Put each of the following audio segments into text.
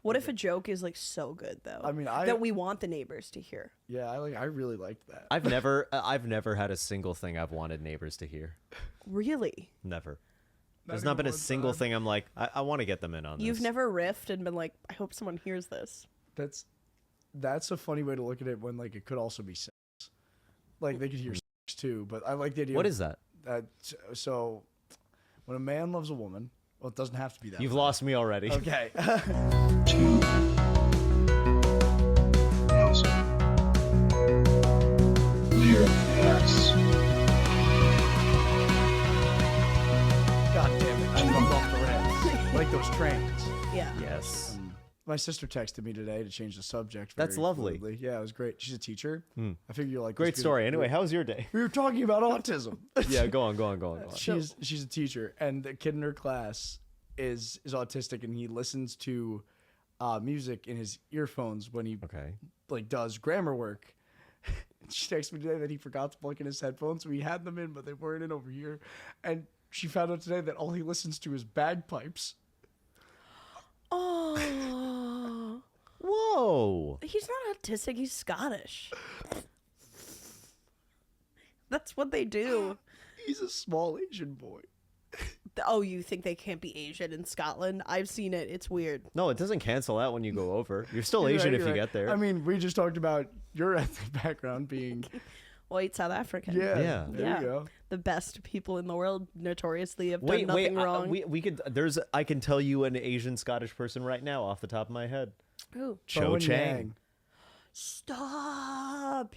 What if a joke is like so good though? I mean, that we want the neighbors to hear. Yeah, I really liked that. I've never had a single thing I've wanted neighbors to hear. Really? Never. There's not been a single thing I'm like, I want to get them in on this. You've never riffed and been like, I hope someone hears this. That's a funny way to look at it when like it could also be sex. Like they could hear sex too, but I like the idea. What is that? So when a man loves a woman, well, it doesn't have to be that. You've way. lost me already. Okay. Nosy Meerkats. God damn it! I jumped off the rails like those trains. Yeah. Yes. My sister texted me today to change the subject. That's lovely. fluidly. Yeah, it was great. She's a teacher. I figure you're like Great story. Anyway, how was your day? we were talking about autism. Yeah, go on. She's a teacher, and the kid in her class is autistic, and he listens to music in his earphones when he like does grammar work. She texted me today that he forgot to plug in his headphones, so he had them in, but they weren't in over here. And she found out today that all he listens to is bagpipes. Oh. Whoa. He's not autistic. He's Scottish. That's what they do. He's a small Asian boy. Oh, you think they can't be Asian in Scotland? I've seen it. It's weird. No, it doesn't cancel out when you go over. You're still Asian if you get there. I mean, we just talked about your ethnic background being White South African. Yeah. There you go. The best people in the world notoriously have done nothing wrong. We could. I can tell you an Asian Scottish person right now off the top of my head. Ooh. Cho Bowen Chang. Yang. Stop.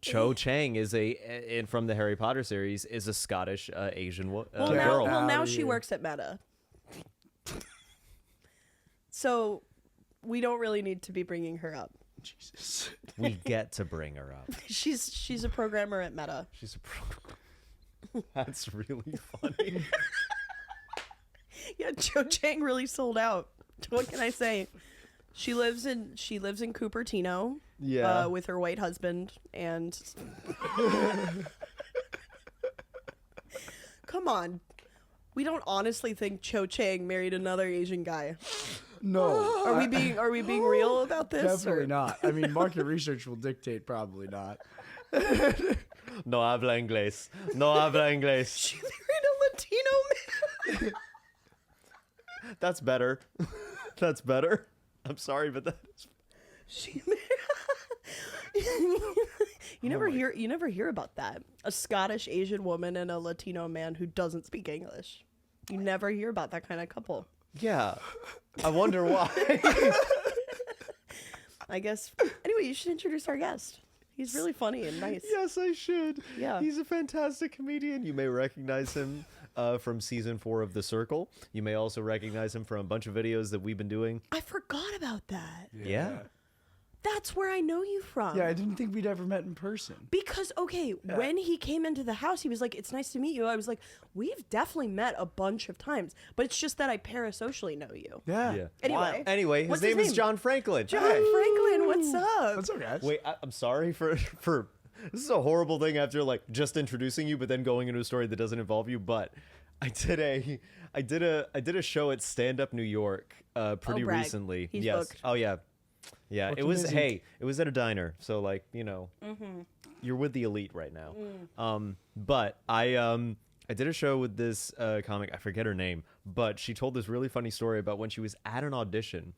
Cho Chang is from the Harry Potter series is a Scottish Asian girl. Now she works at Meta. So we don't really need to be bringing her up. Jesus. We get to bring her up. She's a programmer at Meta. She's a That's really funny. Yeah, Cho Chang really sold out. What can I say? She lives in Cupertino. Yeah. With her white husband and. Come on, we don't honestly think Cho Chang married another Asian guy. No. Are we being real about this? Definitely not. I mean, market research will dictate probably not. No habla inglés. No habla inglés. She married a Latino man. That's better. That's better. I'm sorry, but that is. She You never hear about that. A Scottish Asian woman and a Latino man who doesn't speak English. You never hear about that kind of couple. Yeah. I wonder why. I guess. Anyway, you should introduce our guest. He's really funny and nice. Yes, I should. Yeah. He's a fantastic comedian. You may recognize him from season 4 of The Circle. You may also recognize him from a bunch of videos that we've been doing. I forgot about that. Yeah. That's where I know you from. Yeah, I didn't think we'd ever met in person. Because, when he came into the house, he was like, it's nice to meet you. I was like, we've definitely met a bunch of times, but it's just that I parasocially know you. Yeah. Anyway. His What's name is John Franklin. John Franklin, what's up? That's okay. Wait, I'm sorry for this is a horrible thing after like just introducing you, but then going into a story that doesn't involve you. But I did a show at Stand Up New York pretty brag. He's He's booked. Oh yeah. Yeah, Booked it was. amazing. Hey, it was at a diner, so like you're with the elite right now. But I did a show with this comic. I forget her name, but she told this really funny story about when she was at an audition,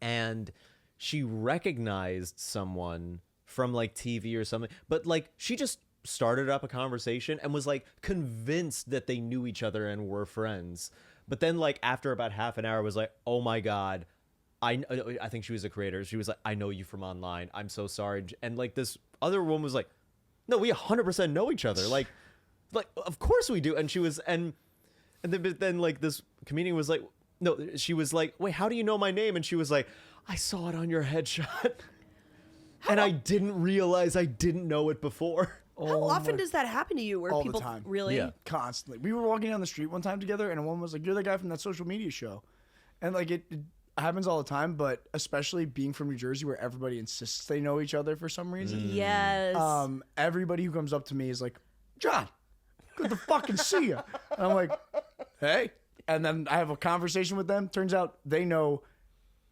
and she recognized someone from like TV or something. But like she just started up a conversation and was like convinced that they knew each other and were friends. But then like after about half an hour was like, oh my God. I think she was a creator. She was like, I know you from online. I'm so sorry. And like this other woman was like, no, we 100% know each other. Like of course we do. And she was, and then like this comedian was like, no, she was like, wait, how do you know my name? And she was like, I saw it on your headshot. And I didn't realize I didn't know it before. How often does that happen to you where All people the time. really? Yeah. Constantly. We were walking down the street one time together, and a woman was like, you're the guy from that social media show. And like it happens all the time, but especially being from New Jersey where everybody insists they know each other for some reason. Yes. Everybody who comes up to me is like, John, good to fucking see you. And I'm like, hey. And then I have a conversation with them. Turns out they know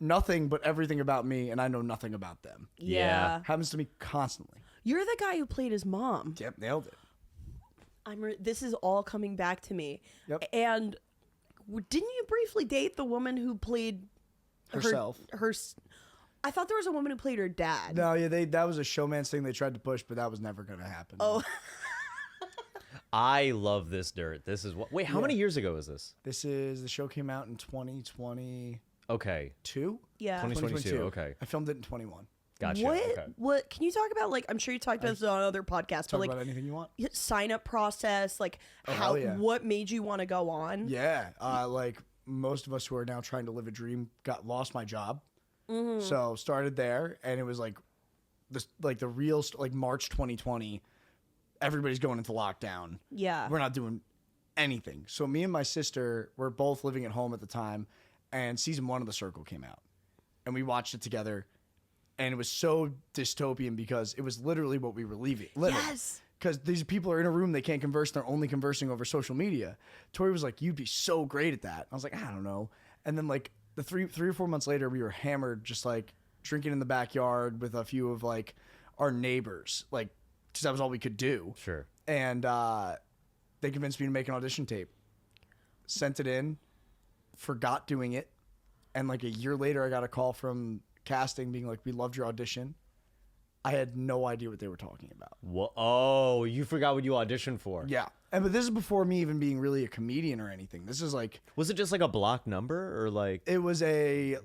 nothing but everything about me, and I know nothing about them. Yeah. Happens to me constantly. You're the guy who played his mom. Yep, nailed it. This is all coming back to me. Yep. And didn't you briefly date the woman who played Herself. I thought there was a woman who played her dad. No, yeah, that was a showman's thing they tried to push, but that was never going to happen. Oh. I love this dirt. This is what. Wait, how many years ago is this? The show came out in 2022. Okay. Yeah. 2022. Okay. I filmed it in 21. Gotcha. What? Okay. What? Can you talk about, like, I'm sure you talked about this on other podcasts, Talk but, like, about anything you want. sign up process, like, hell yeah. what made you want to go on? Yeah, like most of us who are now trying to live a dream lost my job. So started there, and it was like the real March 2020. Everybody's going into lockdown. Yeah. We're not doing anything. So me and my sister were both living at home at the time, and season 1 of The Circle came out, and we watched it together. And it was so dystopian because it was literally what we were living. Yes. Because these people are in a room, they can't converse, they're only conversing over social media. Tori was like, "You'd be so great at that." I was like, "I don't know." And then like the three or 4 months later, we were hammered, just like drinking in the backyard with a few of like our neighbors, like because that was all we could do. Sure. And they convinced me to make an audition tape. Sent it in, forgot doing it, and like a year later, I got a call from casting being like, "We loved your audition." I had no idea what they were talking about. What? Oh, you forgot what you auditioned for. Yeah. But this is before me even being really a comedian or anything. This is like, Was it just like a block number or like? it was a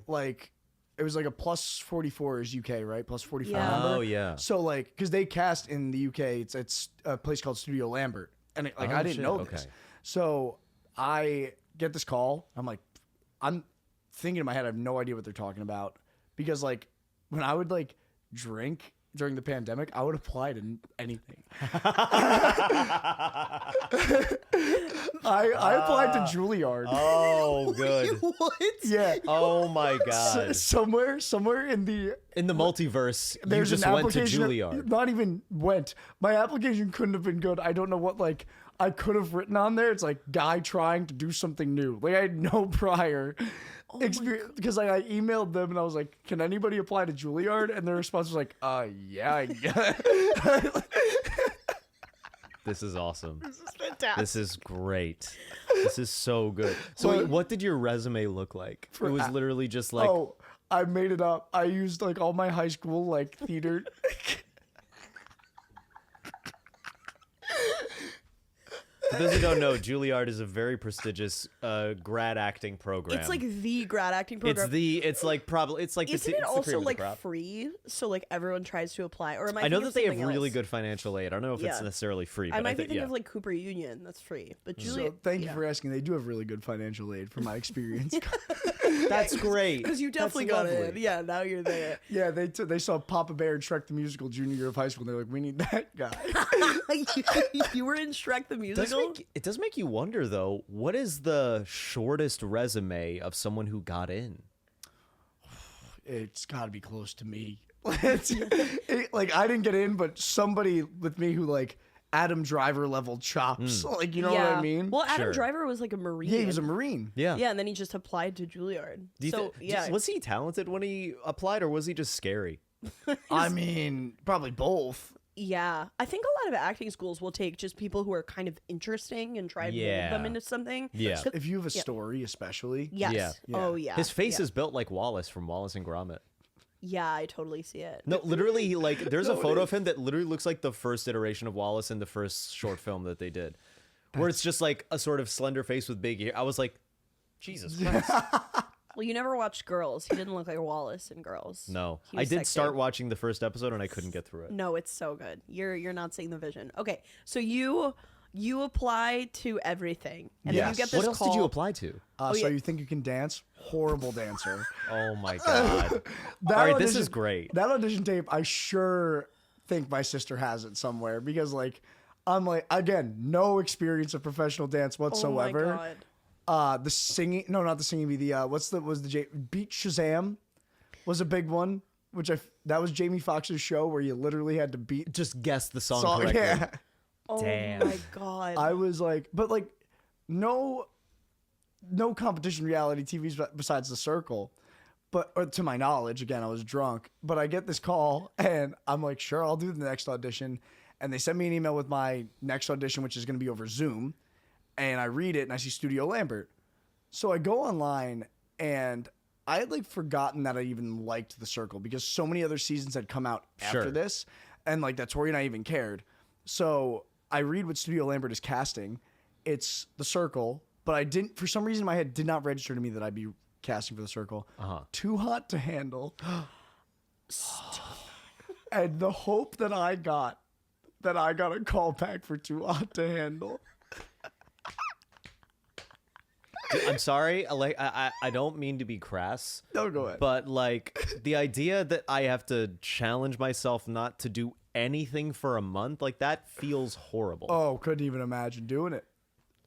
plus 44 is UK, right? Plus 45 Yeah. number. Oh yeah. So like, because they cast in the UK, it's a place called Studio Lambert, and Oh, I didn't shit. know this. Okay. So I get this call. I'm like, I'm thinking in my head, I have no idea what they're talking about, because like when I would like drink during the pandemic, I would apply to anything. I applied to Juilliard. Oh, good. What? Yeah. Oh my god. Somewhere in the multiverse, you there's just an went to application. Juilliard. Not even went. My application couldn't have been good. I don't know what like I could have written on there. It's like guy trying to do something new. Like I had no prior experience, because like I emailed them and I was like, "Can anybody apply to Juilliard?" And their response was like, yeah, I guess." This is awesome. This is fantastic. This is great. This is so good. So wait, what did your resume look like? It was literally just like, Oh, I made it up. I used like all my high school like theater. for those who don't know, Juilliard is a very prestigious grad acting program. It's like the grad acting program. It's like probably it's like Isn't the, it it's the also cream of the like crop. free? So like everyone tries to apply. Or am I? I know thinking that of they have something really else? good financial aid. I don't know if it's Yeah. necessarily free, but I I might be think thinking of like Cooper Union. That's free. But Julia, So thank you for asking. They do have really good financial aid from my experience. that's great. because you definitely That's got it. lovely. Yeah, now you're there. Yeah, they saw Papa Bear and Shrek the Musical junior year of high school, and they're like, "We need that guy." You were in Shrek the Musical. It does make you wonder though. What is the shortest resume of someone who got in? It's got to be close to me. Like I didn't get in, but somebody with me who like Adam Driver level chops. Like you know what I mean? Well, Adam Sure. Driver was like a Marine. Yeah, he was a Marine. Yeah. Yeah, and then he just applied to Juilliard. Do you So thi- yeah, Was he talented when he applied, or was he just scary? I mean, probably both. yeah. I think a lot of acting schools will take just people who are kind of interesting and try and mold them Yeah. into something. Yeah. If you have a story, especially. Yes. Yeah. Oh yeah. His face yeah. is built like Wallace from Wallace and Gromit. Yeah, I totally see it. No, literally, like there's a photo of him that literally looks like the first iteration of Wallace in the first short film that they did, where it's just like a sort of slender face with big ear. I was like, Jesus Christ. Well, you never watched Girls. He didn't look like Wallace in Girls. No, He I was did sexy. start watching the first episode and I couldn't get through it. No, it's so good. You're not seeing the vision. Okay, so you apply to everything, and then you Yes. get this What else call. did you apply to? So yeah. you think you can dance? Horrible dancer. Oh my God. That All right, this is audition- great. That audition tape, I sure think my sister has it somewhere, because like I'm like, again, no experience of professional dance whatsoever. Oh my God. The singing, no, not the singing bee. Beat Shazam was a big one, that was Jamie Foxx's show where you literally had to beat Just guess the song song. correctly. Yeah. Oh Damn. my God. I was like, but like, no competition reality TVs besides The Circle. But or to my knowledge, again, I was drunk. But I get this call, and I'm like, sure, I'll do the next audition. And they send me an email with my next audition, which is going to be over Zoom. And I read it, and I see Studio Lambert. So I go online, and I had like forgotten that I even liked The Circle because so many other seasons had come out after this, and like that Tori and I even cared. So I read what Studio Lambert is casting. It's The Circle, but I didn't, for some reason in my head, did not register to me that I'd be casting for The Circle. Too Hot to Handle. And the hope that I got a call back for Too Hot to Handle. I'm sorry. Like, I don't mean to be crass. No, go ahead. But like the idea that I have to challenge myself not to do anything for a month, like that feels horrible. Oh, couldn't even imagine doing it.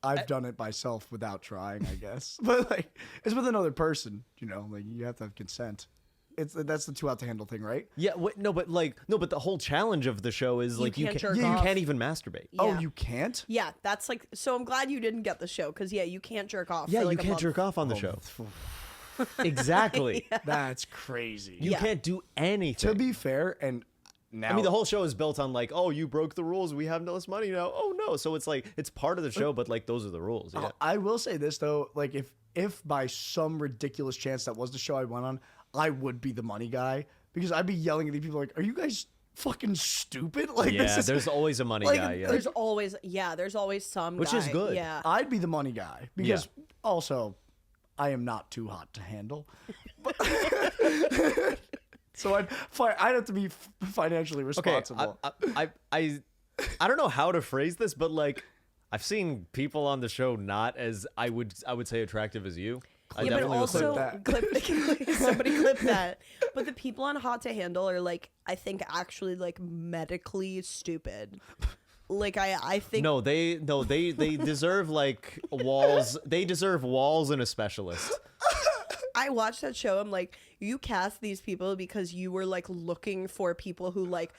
I've done it myself without trying, I guess. But like, it's with another person, you know. Like you have to have consent. That's the Too Hot to Handle thing, right? Yeah. But the whole challenge of the show is like you can't jerk off. can't even masturbate. Yeah. Oh, you can't? Yeah, that's like. So I'm glad you didn't get the show because you can't jerk off. Yeah, for like you a can't month. jerk off on the show. Exactly. That's crazy. You can't do anything. To be fair, and now I mean, the whole show is built on like, oh, you broke the rules. We have less money now. Oh no. So it's like it's part of the show, but like those are the rules. Yeah. I will say this though, like if by some ridiculous chance that was the show I went on, I would be the money guy because I'd be yelling at these people like, "Are you guys fucking stupid?" Like, Yeah, this is, there's always a money like, guy. Yeah. There's always some Which guy. is good. Yeah. I'd be the money guy because also I am not too hot to handle. So I'd have to be financially responsible. Okay, I don't know how to phrase this, but like I've seen people on the show not as I would say attractive as you. I Yeah, but definitely will say also that. somebody clip that. But the people on Hot to Handle are like, I think actually like medically stupid. Like I think they deserve like walls. They deserve walls and a specialist. I watched that show. I'm like, you cast these people because you were like looking for people who like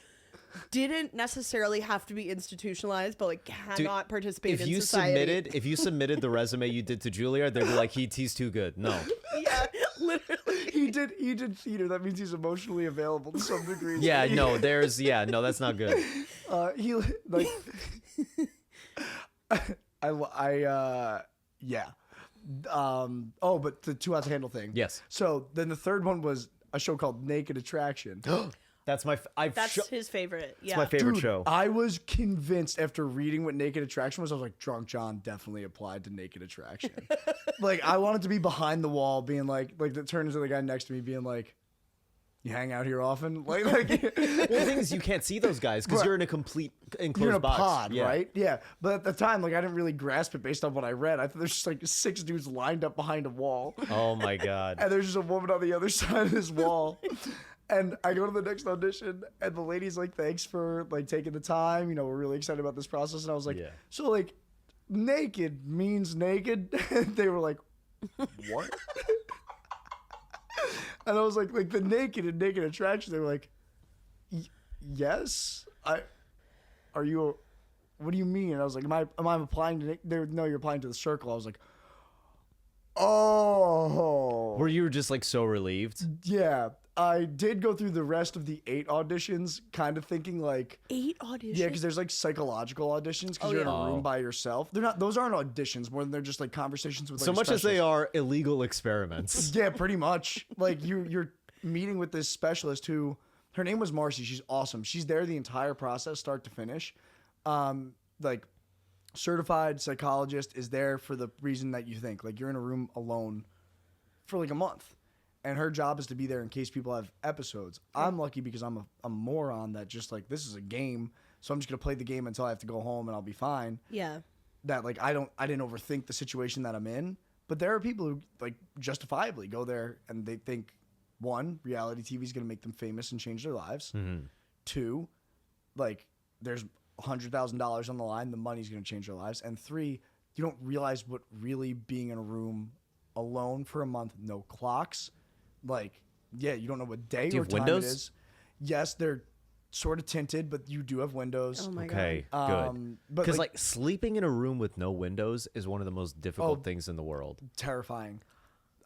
didn't necessarily have to be institutionalized, but like cannot participate in society. If you submitted the resume you did to Juilliard, they'd be like, he's too good. No. Yeah, literally. He did theater. That means he's emotionally available to some degree. Yeah, no, that's not good. He like yeah. But the Too Hot to Handle thing. Yes. So then the third one was a show called Naked Attraction. That's his favorite. Yeah. It's my favorite Dude, show. I was convinced after reading what Naked Attraction was. I was like, Drunk John definitely applied to Naked Attraction. Like, I wanted to be behind the wall, being like that turns to the guy next to me, being like, "You hang out here often?" Like Well, the thing is, you can't see those guys because you're in a complete enclosed you're in a box. pod, Yeah. right? Yeah. But at the time, like, I didn't really grasp it based on what I read. I thought there's just like 6 dudes lined up behind a wall, Oh my god. and there's just a woman on the other side of this wall. And I go to the next audition, and the lady's like, "Thanks for like taking the time. You know, we're really excited about this process." And I was like, Yeah. "So like, naked means naked?" And they were like, "What?" And I was like the naked and Naked Attraction. They were like, "Yes, Are you? What do you mean?" And I was like, "Am I applying to?" No, you're applying to The Circle. I was like, "Oh." Were you just like so relieved? Yeah, I did go through the rest of the 8 auditions, kind of thinking like 8 auditions. yeah, because there's like psychological auditions because you're in a room by yourself. Those aren't auditions more than they're just like conversations with like So a much as they specialist. are illegal experiments. Yeah, pretty much. Like you're meeting with this specialist who her name was Marcy. She's awesome. She's there the entire process, start to finish. Like certified psychologist is there for the reason that you think like you're in a room alone for like a month. And her job is to be there in case people have episodes. I'm lucky because I'm a moron that just like, this is a game. So I'm just going to play the game until I have to go home and I'll be fine. Yeah. That like, I didn't overthink the situation that I'm in. But there are people who like justifiably go there and they think, 1, reality TV is going to make them famous and change their lives. Mm-hmm. 2, like there's $100,000 on the line. The money's going to change their lives. And 3, you don't realize what really being in a room alone for a month, no clocks. Like, yeah, you don't know what day Do you or have time windows? it is. Yes, they're sort of tinted, but you do have windows. Oh my Okay, god. good. But Because like sleeping in a room with no windows is one of the most difficult things in the world. terrifying.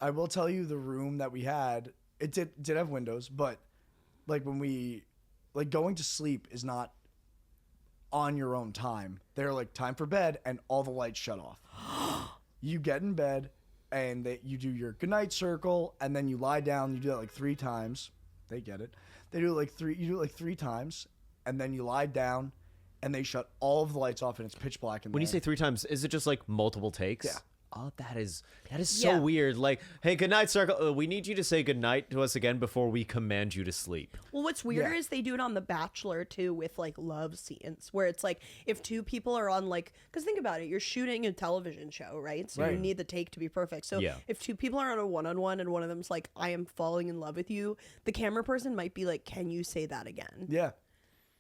I will tell you, the room that we had, it did have windows, but like when we like going to sleep is not on your own time. They're like time for bed and all the lights shut off. You get in bed and you do your goodnight circle and then you lie down. You do that like 3 times. They get it. They do it like 3. You do it like 3 times and then you lie down and they shut all of the lights off and it's pitch black in there. When you say 3 times, is it just like multiple takes? Yeah. Oh, that is so weird. Like, hey, goodnight, circle. We need you to say goodnight to us again before we command you to sleep. Well, what's weirder is they do it on The Bachelor too with like love scenes where it's like if 2 people are on like, because think about it, you're shooting a television show, right? So you need the take to be perfect. So if 2 people are on a one-on-one and one of them's like, I am falling in love with you, the camera person might be like, can you say that again? Yeah.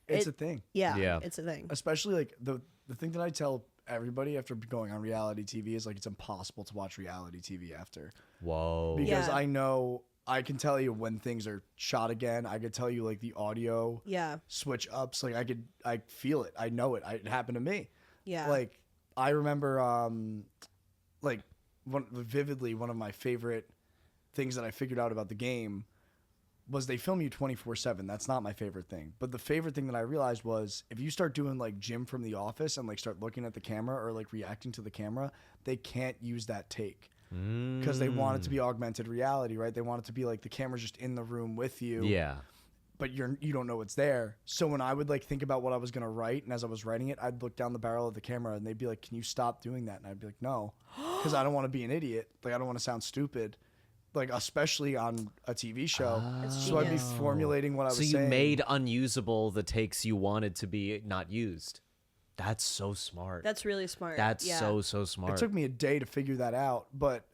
It's a thing. Yeah, it's a thing. Especially like the thing that I tell everybody after going on reality TV is like it's impossible to watch reality TV after. Whoa. Because I know I can tell you when things are shot again. I could tell you like the audio switch ups. Like I feel it. I know it. It happened to me. Yeah. Like I remember like vividly one of my favorite things that I figured out about the game was they film you 24/7. That's not my favorite thing. But the favorite thing that I realized was if you start doing like Jim from The Office and like start looking at the camera or like reacting to the camera, they can't use that take because they want it to be augmented reality, right? They want it to be like the camera's just in the room with you. Yeah. But you don't know it's there. So when I would like think about what I was going to write and as I was writing it, I'd look down the barrel of the camera and they'd be like, "Can you stop doing that?" And I'd be like, "No." Cuz I don't want to be an idiot. Like I don't want to sound stupid. Like especially on a TV show, so I'd be formulating what I was saying. So you made unusable the takes you wanted to be not used. That's so smart. That's really smart. That's so smart. It took me a day to figure that out, but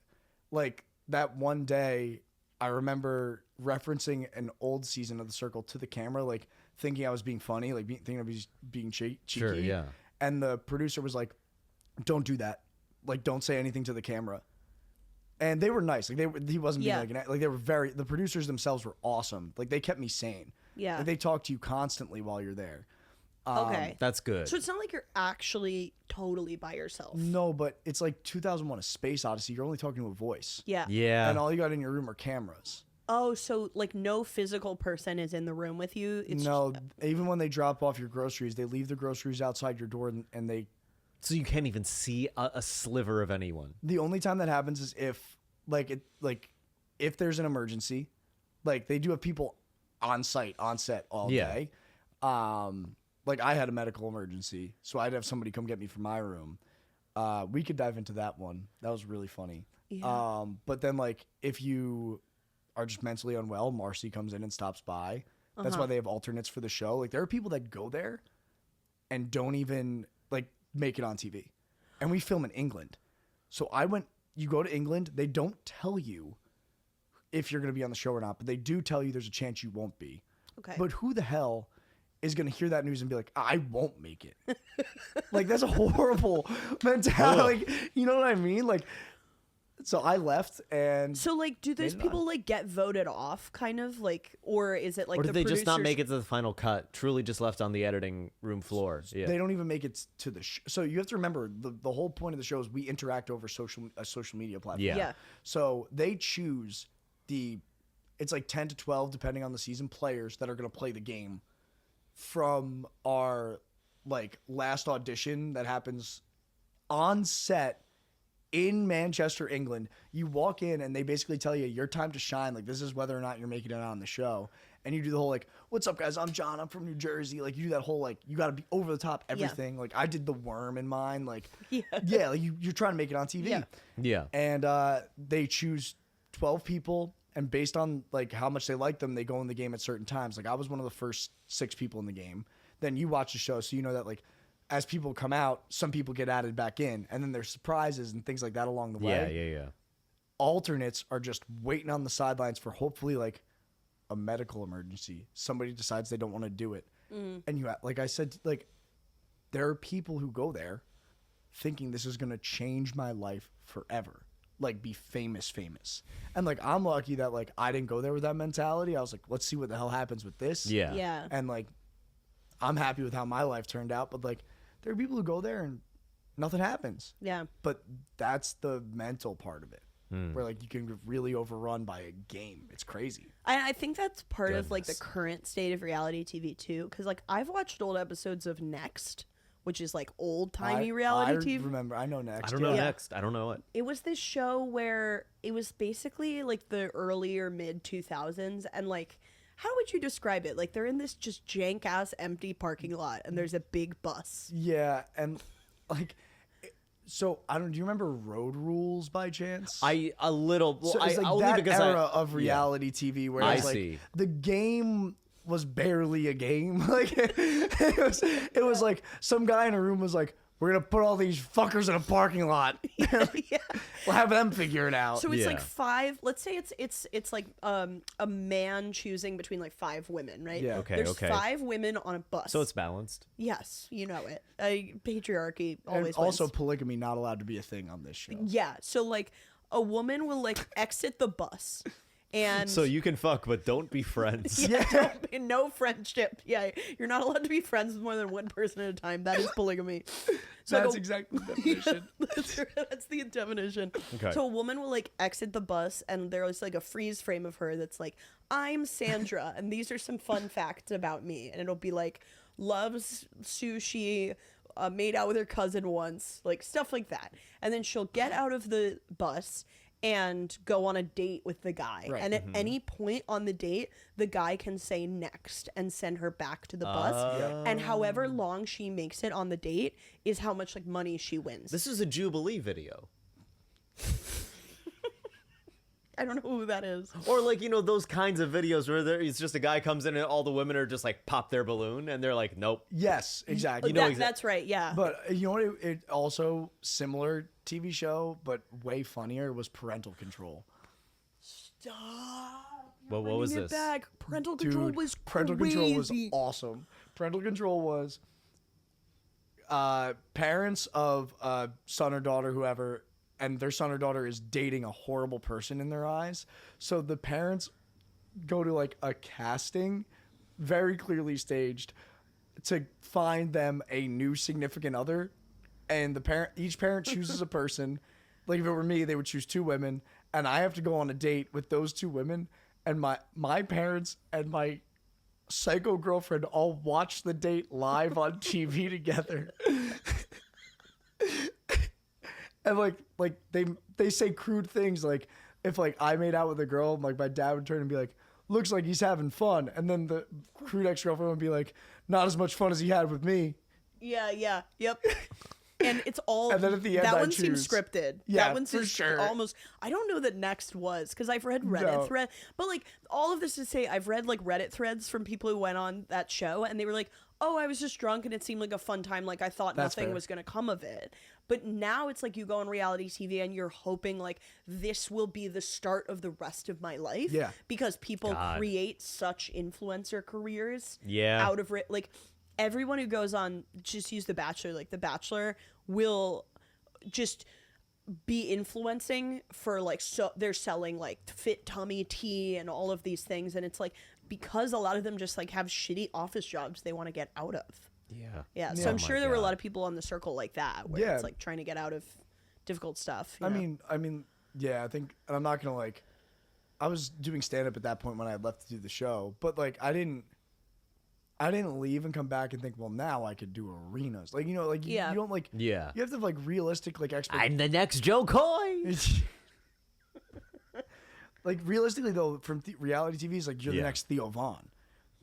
like that one day, I remember referencing an old season of The Circle to the camera, like thinking I was being funny, like thinking I was being cheeky. Sure, yeah. And the producer was like, "Don't do that. Like, don't say anything to the camera." And they were nice. Like he wasn't being like they were the producers themselves were awesome. Like they kept me sane. Yeah. Like, they talk to you constantly while you're there. Okay. That's good. So it's not like you're actually totally by yourself. No, but it's like 2001: A Space Odyssey. You're only talking to a voice. Yeah. Yeah. And all you got in your room are cameras. Oh, so like no physical person is in the room with you? No, even when they drop off your groceries, they leave the groceries outside your door and they... So you can't even see a sliver of anyone. The only time that happens is if if there's an emergency, like they do have people on set all day. Like I had a medical emergency, so I'd have somebody come get me from my room. We could dive into that one. That was really funny. Yeah. But then like if you are just mentally unwell, Marcy comes in and stops by. That's why they have alternates for the show. Like there are people that go there and don't even like make it on TV. And we film in England. So you go to England, they don't tell you if you're going to be on the show or not, but they do tell you there's a chance you won't be. Okay. But who the hell is going to hear that news and be like, "I won't make it"? Like that's a horrible mentality. Like, you know what I mean? Like, so I left and... So like, do those people like get voted off kind of like, or is it like or did they just not make it to the final cut? Truly just left on the editing room floor. Yeah. They don't even make it to the show. So you have to remember the whole point of the show is we interact over a social media platform. Yeah. So they choose it's like 10 to 12 depending on the season players that are going to play the game from our like last audition that happens on set in Manchester, England. You walk in and they basically tell you your time to shine. Like this is whether or not you're making it on the show. And you do the whole like, "What's up guys? I'm John. I'm from New Jersey." Like you do that whole like you got to be over the top everything. Like I did the worm in mine. Like like you're trying to make it on TV. Yeah. And they choose 12 people. And based on like how much they like them, they go in the game at certain times. Like I was one of the first 6 people in the game. Then you watch the show, so you know that like as people come out, some people get added back in, and then there's surprises and things like that along the way. Yeah. Alternates are just waiting on the sidelines for hopefully like a medical emergency. Somebody decides they don't want to do it, and you like I said, like there are people who go there thinking this is gonna change my life forever. Like be famous. And like I'm lucky that like I didn't go there with that mentality. I was like, let's see what the hell happens with this. Yeah. And like I'm happy with how my life turned out, but like there are people who go there and nothing happens. Yeah. But that's the mental part of it. where like you can get really overrun by a game. It's crazy. I think that's part of like the current state of reality TV too, because like I've watched old episodes of Next, which is like old timey reality TV. Remember, I know Next. I don't know Next. I don't know it. It was this show where it was basically like the early or mid 2000s, and like, how would you describe it? Like they're in this just jank ass empty parking lot, and there's a big bus. Yeah, and like. So do you remember Road Rules by chance? A little. Well, so it's like only that because era of reality TV where it's like the game was barely a game. Like it was like some guy in a room was like, we're gonna put all these fuckers in a parking lot. Yeah. We'll have them figure it out. So it's like five. Let's say it's like a man choosing between like 5 women, right? Yeah. Okay. There's 5 women on a bus. So it's balanced. Yes, you know it. Patriarchy always and also wins. polygamy not allowed to be a thing on this show. Yeah. So like a woman will like exit the bus. And so you can fuck, but don't be friends. No friendship. Yeah, you're not allowed to be friends with more than one person at a time. That is polygamy. So that's exactly the definition. That's the definition. Okay. So a woman will like exit the bus, and there's like a freeze frame of her that's like, "I'm Sandra, and these are some fun facts about me," and it'll be like, loves sushi. Made out with her cousin once, like stuff like that, and then she'll get out of the bus and go on a date with the guy. Right. And at any point on the date, the guy can say next and send her back to the bus. And however long she makes it on the date is how much like money she wins. This is a Jubilee video. I don't know who that is. Or like, those kinds of videos where it's just a guy comes in and all the women are just like pop their balloon and they're like, nope. Yes, exactly. That's right, yeah. But you know what? It also similar TV show, but way funnier was Parental Control. Stop. Well, what was this? Back. Parental Control was Parental crazy. Control was awesome. Parental Control was parents of son or daughter, whoever, and their son or daughter is dating a horrible person in their eyes. So the parents go to like a casting, very clearly staged, to find them a new significant other. And each parent chooses a person. Like if it were me, they would choose 2 women, and I have to go on a date with those 2 women. And my parents and my psycho girlfriend all watch the date live on TV together. And like they say crude things like, if like I made out with a girl, like my dad would turn and be like, looks like he's having fun, and then the crude ex-girlfriend would be like, not as much fun as he had with me. Yeah, yep. And it's all. And then at the end, that one seems scripted. Yeah, that one seems for sure. Almost. I don't know that Next was, because I've read Reddit thread, but like all of this to say, I've read like Reddit threads from people who went on that show, and they were like, "Oh, I was just drunk, and it seemed like a fun time. Like I thought nothing was gonna come of it." But now it's like you go on reality TV and you're hoping like this will be the start of the rest of my life. Yeah. Because people create such influencer careers. Yeah. Out of like. Everyone who goes on, just use The Bachelor, like The Bachelor will just be influencing for like, so they're selling like fit tummy tea and all of these things. And it's like, because a lot of them just like have shitty office jobs they want to get out of. Yeah. So I'm sure there were a lot of people on The Circle like that, where it's like trying to get out of difficult stuff. I mean, yeah, I think, and I'm not going to like, I was doing stand-up at that point when I left to do the show, but like, I didn't leave and come back and think, well, now I could do arenas. Like, you don't like, you have to have like realistic like expectations. I'm the next Joe Coy. Like realistically though, from reality TV is like, you're the next Theo Vaughn.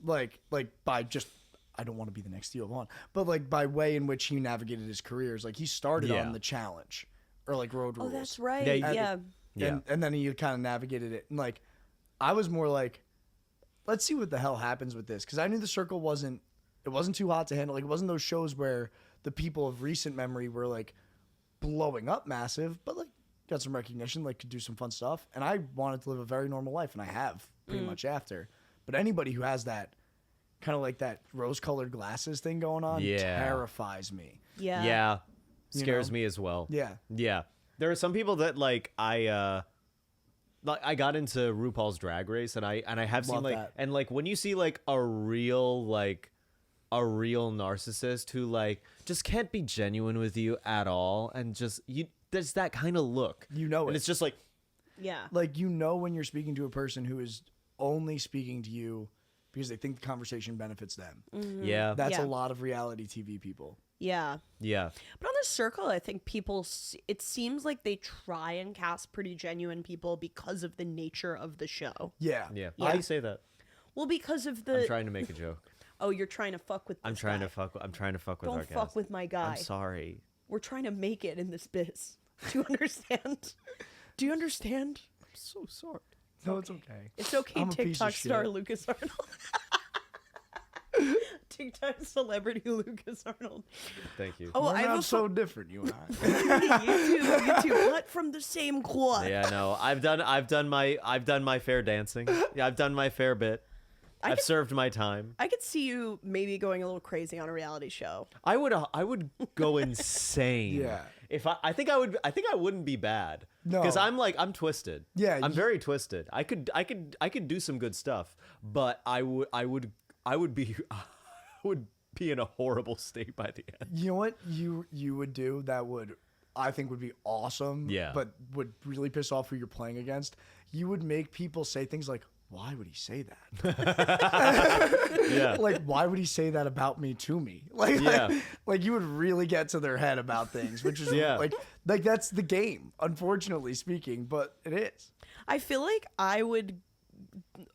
Like by just, I don't want to be the next Theo Vaughn, but like by way in which he navigated his career is like he started on The Challenge or like Road Rules. Oh, that's right. And then he kind of navigated it. And like, I was more like, let's see what the hell happens with this. Because I knew The Circle wasn't too hot to handle. Like, it wasn't those shows where the people of recent memory were, like, blowing up massive, but, like, got some recognition, like, could do some fun stuff. And I wanted to live a very normal life, and I have pretty much after. But anybody who has that kind of, like, that rose-colored glasses thing going on terrifies me. Yeah. Scares me as well. Yeah. There are some people that, like, I got into RuPaul's Drag Race, and I have seen like that. And like when you see like a real narcissist who like just can't be genuine with you at all, and just there's that kind of look, and it's just like Yeah. Like, you know when you're speaking to a person who is only speaking to you because they think the conversation benefits them. Mm-hmm. Yeah. That's a lot of reality TV people. Yeah. Yeah. But on The Circle, I think it seems like they try and cast pretty genuine people because of the nature of the show. Yeah. Yeah. Why do you say that? Well, because of the... I'm trying to make a joke. Oh, you're trying to fuck with this I'm trying guy. to fuck with Don't our guest. fuck with my guy. I'm sorry. We're trying to make it in this biz. Do you understand? Do you understand? I'm so sorry. No, it's okay. It's okay, I'm a piece of TikTok star shit. Lukas Arnold. TikTok celebrity Lukas Arnold. Thank you. Oh, We're I have not a so different, you and I. you two cut from the same cloth. Yeah, no. I've done my fair dancing. Yeah, I've done my fair bit. I've served my time. I could see you maybe going a little crazy on a reality show. I would go insane. Yeah. If I think I wouldn't be bad. No. Because I'm twisted. Yeah, I'm very twisted. I could do some good stuff, but I would be in a horrible state by the end. You know what you would do that I think would be awesome, Yeah. but would really piss off who you're playing against? You would make people say things like, why would he say that? Yeah. Like, why would he say that about me to me? Like, Yeah. like you would really get to their head about things, which is Yeah. like that's the game, unfortunately speaking, but it is. I feel like I would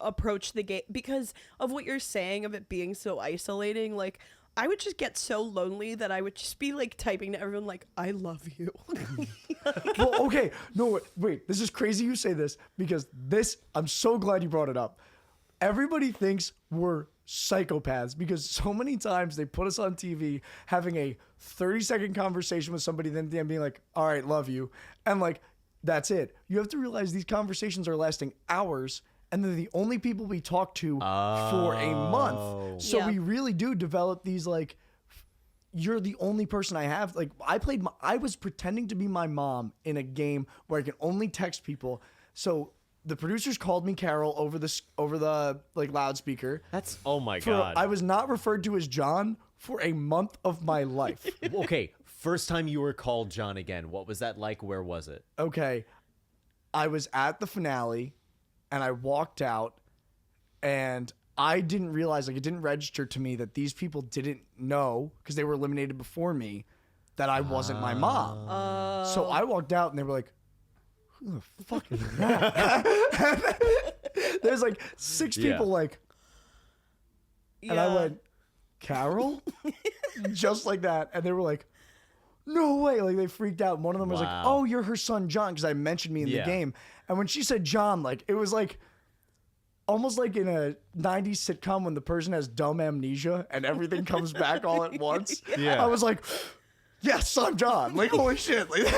approach the game because of what you're saying of it being so isolating. Like, I would just get so lonely that I would just be like typing to everyone like, I love you. Well, okay. No, wait. This is crazy you say this because I'm so glad you brought it up. Everybody thinks we're psychopaths because so many times they put us on TV having a 30-second conversation with somebody, then being like, all right, love you. And like, that's it. You have to realize these conversations are lasting hours and they're the only people we talk to for a month. So Yeah. we really do develop these like, you're the only person I have. Like I was pretending to be my mom in a game where I can only text people. So the producers called me Carol over the like loudspeaker. That's oh my god. I was not referred to as John for a month of my life. Okay, first time you were called John again. What was that like? Where was it? Okay, I was at the finale, and I walked out, and I didn't realize, like, it didn't register to me that these people didn't know because they were eliminated before me that I wasn't my mom. So I walked out and they were like, who the fuck is that? There's like 6 people like, and I went, Carol? Just like that. And they were like, no way. Like, they freaked out. And one of them was like, Wow. oh, you're her son, John, because I mentioned me in the game. And when she said John, like, it was like, almost like in a 90s sitcom when the person has dumb amnesia and everything comes back all at once. Yeah. I was like, yes, I'm John. Like, holy shit. Like,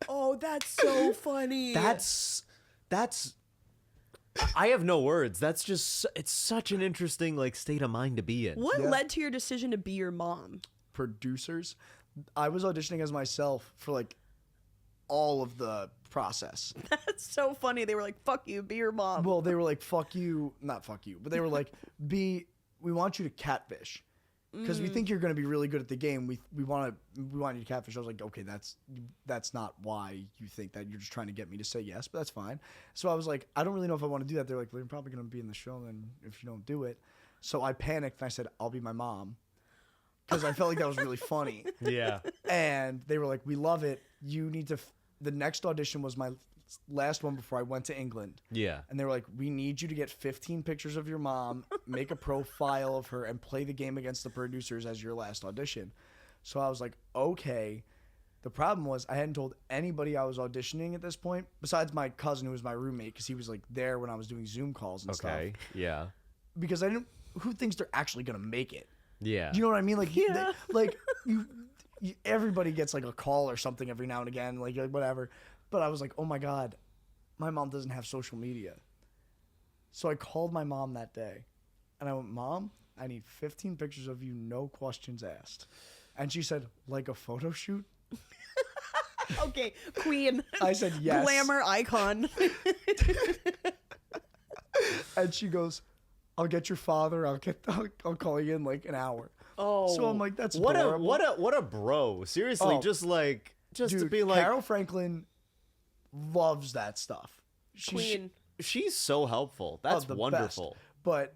Oh, that's so funny. That's I have no words. That's just it's such an interesting like state of mind to be in. What led to your decision to be your mom? producers. I was auditioning as myself for like all of the process. That's so funny. They were like, fuck you, be your mom. Well, they were like, fuck you, not fuck you, but they were like, we want you to catfish. Because we think you're going to be really good at the game. We want you to catfish. I was like, okay, that's not why you think that. You're just trying to get me to say yes, but that's fine. So I was like, I don't really know if I want to do that. They're like, well, you're probably going to be in the show then if you don't do it. So I panicked and I said, I'll be my mom. Because I felt like that was really funny. Yeah. And they were like, we love it. You need to. The next audition was my last one before I went to England. Yeah. And they were like, we need you to get 15 pictures of your mom, make a profile of her, and play the game against the producers as your last audition. So I was like, okay. The problem was I hadn't told anybody I was auditioning at this point, besides my cousin who was my roommate, because he was like there when I was doing Zoom calls and stuff. Okay. Yeah. Because I didn't. Who thinks they're actually gonna make it? Yeah. You know what I mean? Like, Yeah. everybody gets like a call or something every now and again, like whatever. But I was like, oh my God, my mom doesn't have social media. So I called my mom that day and I went, Mom, I need 15 pictures of you, no questions asked. And she said, like a photo shoot? Okay, queen. I said, yes. Glamour icon. And she goes, I'll get your father. I'll call you in like an hour. Oh. So I'm like, that's What adorable. a bro. Seriously, Oh. just Dude, to be like Carol Franklin loves that stuff. Queen. She's so helpful. That's wonderful. Best. But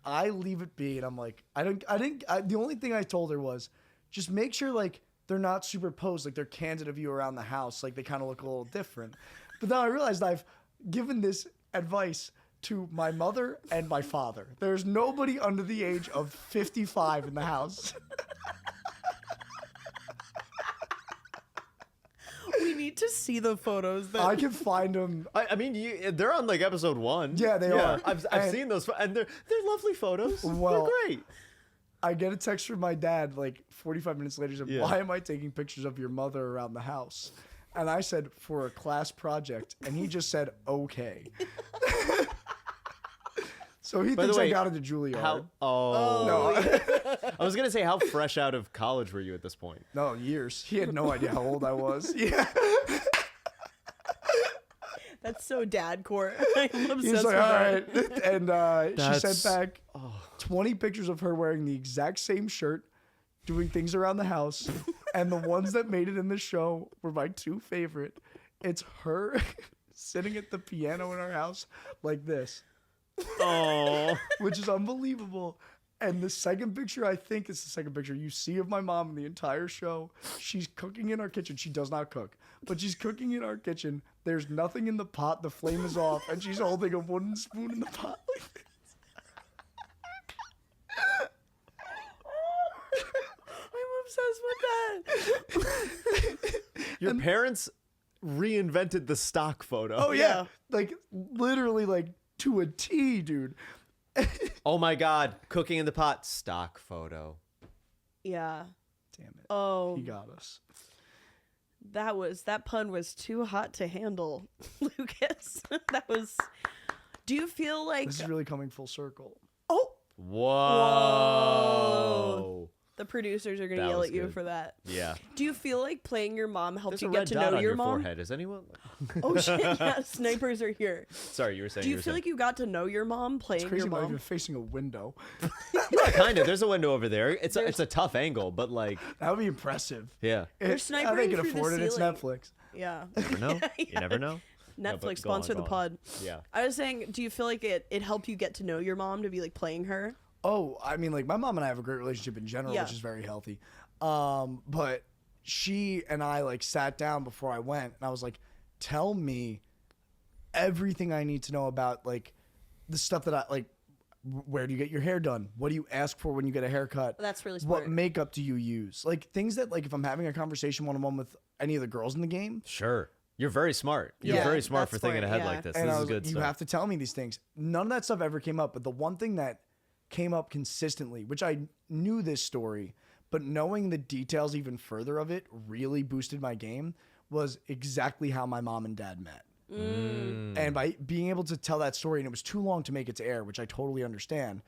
I leave it be, and I'm like, the only thing I told her was just make sure like they're not superposed, like they're candid of you around the house, like they kind of look a little different. But now I realized I've given this advice to my mother and my father. There's nobody under the age of 55 in the house. We need to see the photos. I can find them. I mean, they're on like episode 1. Yeah, they are. I've seen those, and they're lovely photos. Well, they're great. I get a text from my dad like 45 minutes later. Said, "Why am I taking pictures of your mother around the house?" And I said, "For a class project," and he just said, "Okay." So he thinks I got into Juilliard. No. I was gonna say, how fresh out of college were you at this point? No, years. He had no idea how old I was. Yeah. That's so dad core. I'm obsessed He's like, with all that. right. And she sent back 20 pictures of her wearing the exact same shirt, doing things around the house. And the ones that made it in the show were my 2 favorite. It's her sitting at the piano in our house like this. Oh, which is unbelievable. And the second picture, I think it's the second picture you see of my mom in the entire show. She's cooking in our kitchen. She does not cook, but she's cooking in our kitchen. There's nothing in the pot. The flame is off, and she's holding a wooden spoon in the pot like this. I'm obsessed with that. your parents reinvented the stock photo. Oh yeah, like literally like to a T, dude. Oh my God, cooking in the pot, stock photo. Yeah. Damn it. Oh. He got us. That pun was too hot to handle, Lucas. Do you feel like This is really coming full circle. Oh. Whoa. The producers are gonna That yell was at you good. for that. Yeah. Do you feel like playing your mom helped There's you a get red to dot know on your your mom? forehead. Is anyone? Oh shit! Yeah, snipers are here. Sorry, you were saying. Do you feel like you got to know your mom playing It's crazy. your I'm not mom? even facing a window. Yeah, kind of. There's a window over there. It's a tough angle, but like, That would be impressive. yeah. They're I snipering think can through the afford it. It's ceiling. Netflix. Yeah. You never know. You never know. No, but Netflix go on, sponsor the go on. pod. Yeah. I was saying, do you feel like it helped you get to know your mom to be like playing her? Oh, I mean, like my mom and I have a great relationship in general, Yeah. which is very healthy. But she and I like sat down before I went, and I was like, "Tell me everything I need to know about like the stuff that I like. Where do you get your hair done? What do you ask for when you get a haircut? That's really smart. What makeup do you use? Like things that like if I'm having a conversation one-on-one with any of the girls in the game." Sure. You're very smart. You're Yeah, very smart that's for thinking smart, ahead yeah. like this. And This I is was good like, you stuff. have to tell me these things. None of that stuff ever came up, but the one thing that came up consistently, which I knew this story, but knowing the details even further of it really boosted my game, was exactly how my mom and dad met. And by being able to tell that story, and it was too long to make it to air, which I totally understand,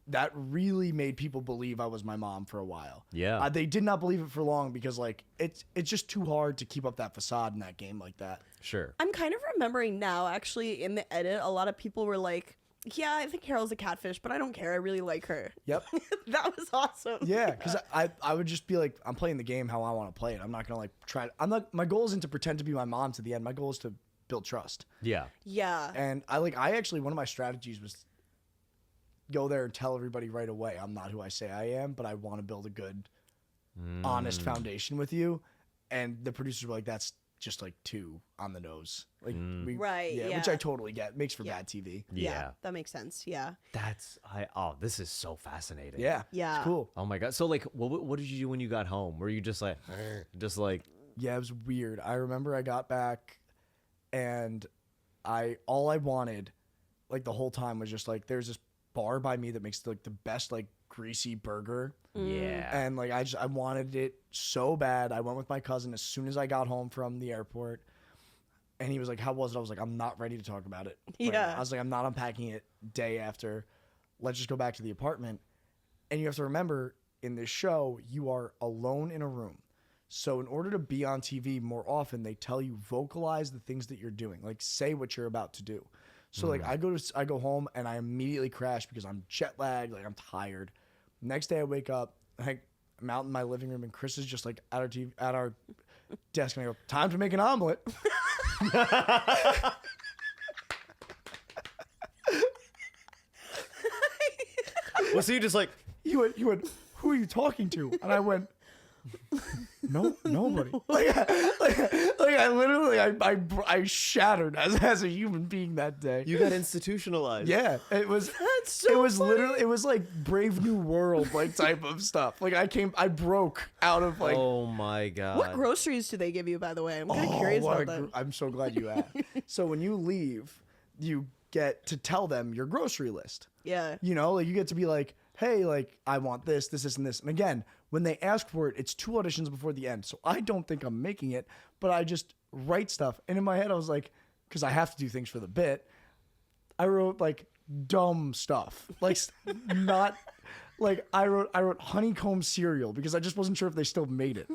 that really made people believe I was my mom for a while. Yeah. They did not believe it for long because like it's just too hard to keep up that facade in that game like that. Sure. I'm kind of remembering now, actually, in the edit, a lot of people were like, yeah, I think Carol's a catfish, but I don't care. I really like her. Yep. That was awesome. Yeah, because I would just be like, I'm playing the game how I want to play it. I'm not gonna like try. I'm not. My goal isn't to pretend to be my mom to the end. My goal is to build trust. Yeah. Yeah. And I actually one of my strategies was go there and tell everybody right away I'm not who I say I am, but I want to build a good, honest foundation with you. And the producers were like, that's just like too on the nose. Like Right, which yeah. I totally get. Makes for Yeah. bad TV. Yeah. That makes sense. Yeah. This is so fascinating. Yeah. Yeah. It's cool. Oh my God. So like, what did you do when you got home? Were you just like, Yeah, it was weird. I remember I got back and all I wanted like the whole time was just like there's this bar by me that makes like the best like greasy burger. yeah. And like I wanted it so bad. I went with my cousin as soon as I got home from the airport. And he was like, "How was it?" I was like, "I'm not ready to talk about it." right Yeah. now." I was like, "I'm not unpacking it day after. Let's just go back to the apartment." And you have to remember in this show, you are alone in a room. So in order to be on TV more often, they tell you vocalize the things that you're doing, like say what you're about to do. So like I go home and I immediately crash because I'm jet lagged, like I'm tired. Next day I wake up, I'm out in my living room and Chris is just like at our desk and I go, "Time to make an omelet." Well, so you just like You went, who are you talking to? And I went, nobody. I literally, I shattered as a human being that day. you got institutionalized. Yeah, it was. That's so It was funny. literally. It was like Brave New World like type of stuff. Like I broke out of like. Oh my god. What groceries do they give you, by the way? I'm kind of curious what about that. I'm so glad you asked. So when you leave, you get to tell them your grocery list. Yeah. You know, like you get to be like, hey, like I want this, and this. And again, when they ask for it, it's 2 auditions before the end. So I don't think I'm making it, but I just write stuff. And in my head, I was like, because I have to do things for the bit, I wrote like dumb stuff, like not like I wrote honeycomb cereal because I just wasn't sure if they still made it.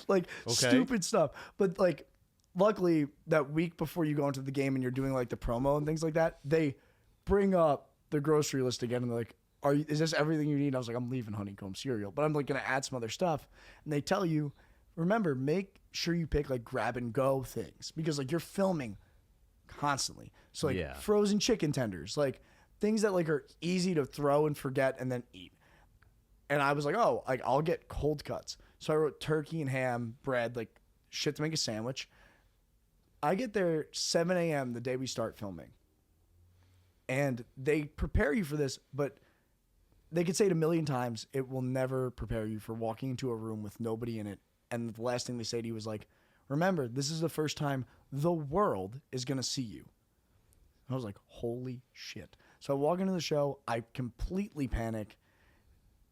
like stupid stuff, but like luckily that week before you go into the game and you're doing like the promo and things like that, they bring up the grocery list again and they're like, is this everything you need? I was like, I'm leaving honeycomb cereal, but I'm like gonna add some other stuff. And they tell you, remember, make sure you pick like grab and go things because like you're filming constantly. So like frozen chicken tenders, like things that like are easy to throw and forget and then eat. And I was like, oh, like I'll get cold cuts. So I wrote turkey and ham, bread, like shit to make a sandwich. I get there 7 a.m. the day we start filming. And they prepare you for this, but they could say it a million times, it will never prepare you for walking into a room with nobody in it. And the last thing they say to you was like, remember, this is the first time the world is going to see you. I was like, holy shit. So I walk into the show, I completely panic,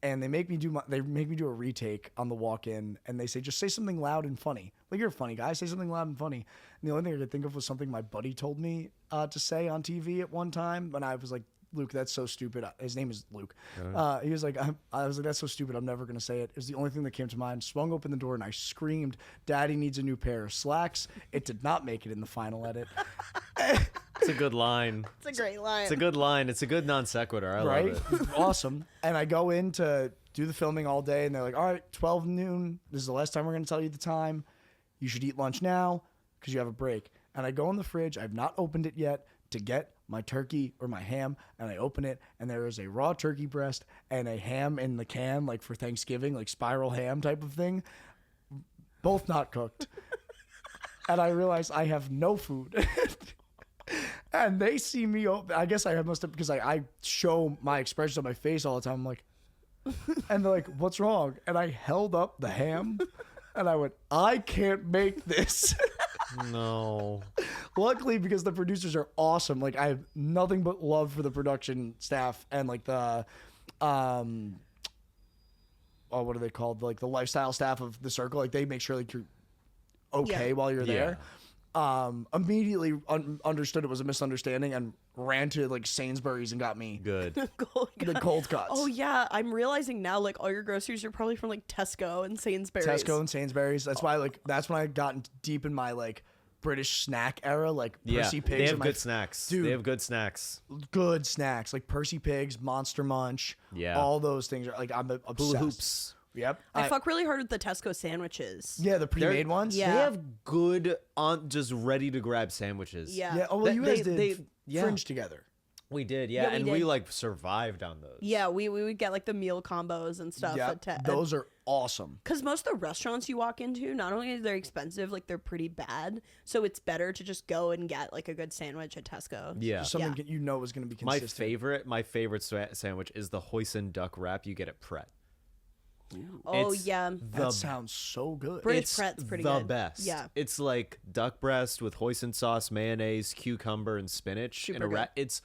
and they make me do a retake on the walk-in, and they say, just say something loud and funny. Like, you're a funny guy, say something loud and funny. And the only thing I could think of was something my buddy told me to say on TV at one time, when I was like, Luke, that's so stupid. His name is Luke. He was like, I was like, that's so stupid. I'm never going to say it. It was the only thing that came to mind. Swung open the door and I screamed, Daddy needs a new pair of slacks. It did not make it in the final edit. It's a good line. It's a great line. It's a good line. It's a good non sequitur. I love it. Awesome. And I go in to do the filming all day and they're like, all right, 12 noon. This is the last time we're going to tell you the time. You should eat lunch now because you have a break. And I go in the fridge. I've not opened it yet to get my turkey or my ham, and I open it, and there is a raw turkey breast and a ham in the can, like for Thanksgiving, like spiral ham type of thing, both not cooked. And I realize I have no food. And they see me open. I guess I must have, because I show my expressions on my face all the time. I'm like, and they're like, what's wrong? And I held up the ham, and I went, I can't make this. No. Luckily, because the producers are awesome. Like, I have nothing but love for the production staff and like the, what are they called? Like the lifestyle staff of the circle. Like they make sure like you're okay while you're there. Immediately understood it was a misunderstanding and ran to like Sainsbury's and got me Good. the cold cuts. Oh yeah, I'm realizing now like all your groceries are probably from like Tesco and Sainsbury's. Tesco and Sainsbury's. That's why that's when I got deep in my like British snack era, like Percy Pigs. They have good snacks. Dude, they have good snacks. Good snacks like Percy Pigs, Monster Munch. Yeah, all those things are like I'm obsessed. Hula hoops. Yep. I fuck really hard with the Tesco sandwiches. Yeah, the pre-made ones. Yeah. They have good just ready to grab sandwiches. Yeah. Yeah. Oh, well, you guys did yeah. Fringe together. We did, Yeah, we and did. we like survived on those. Yeah, we would get like the meal combos and stuff. Yeah, those are awesome. Because most of the restaurants you walk into, not only are they expensive, like they're pretty bad. So it's better to just go and get like a good sandwich at Tesco. Yeah. Just something you know is going to be consistent. My favorite sandwich is the hoisin duck wrap you get at Pret. Oh It's yeah, That sounds so good. British Pret's pretty the good. best. Yeah, It's like duck breast with hoisin sauce, mayonnaise, cucumber, and spinach in a wrap. It's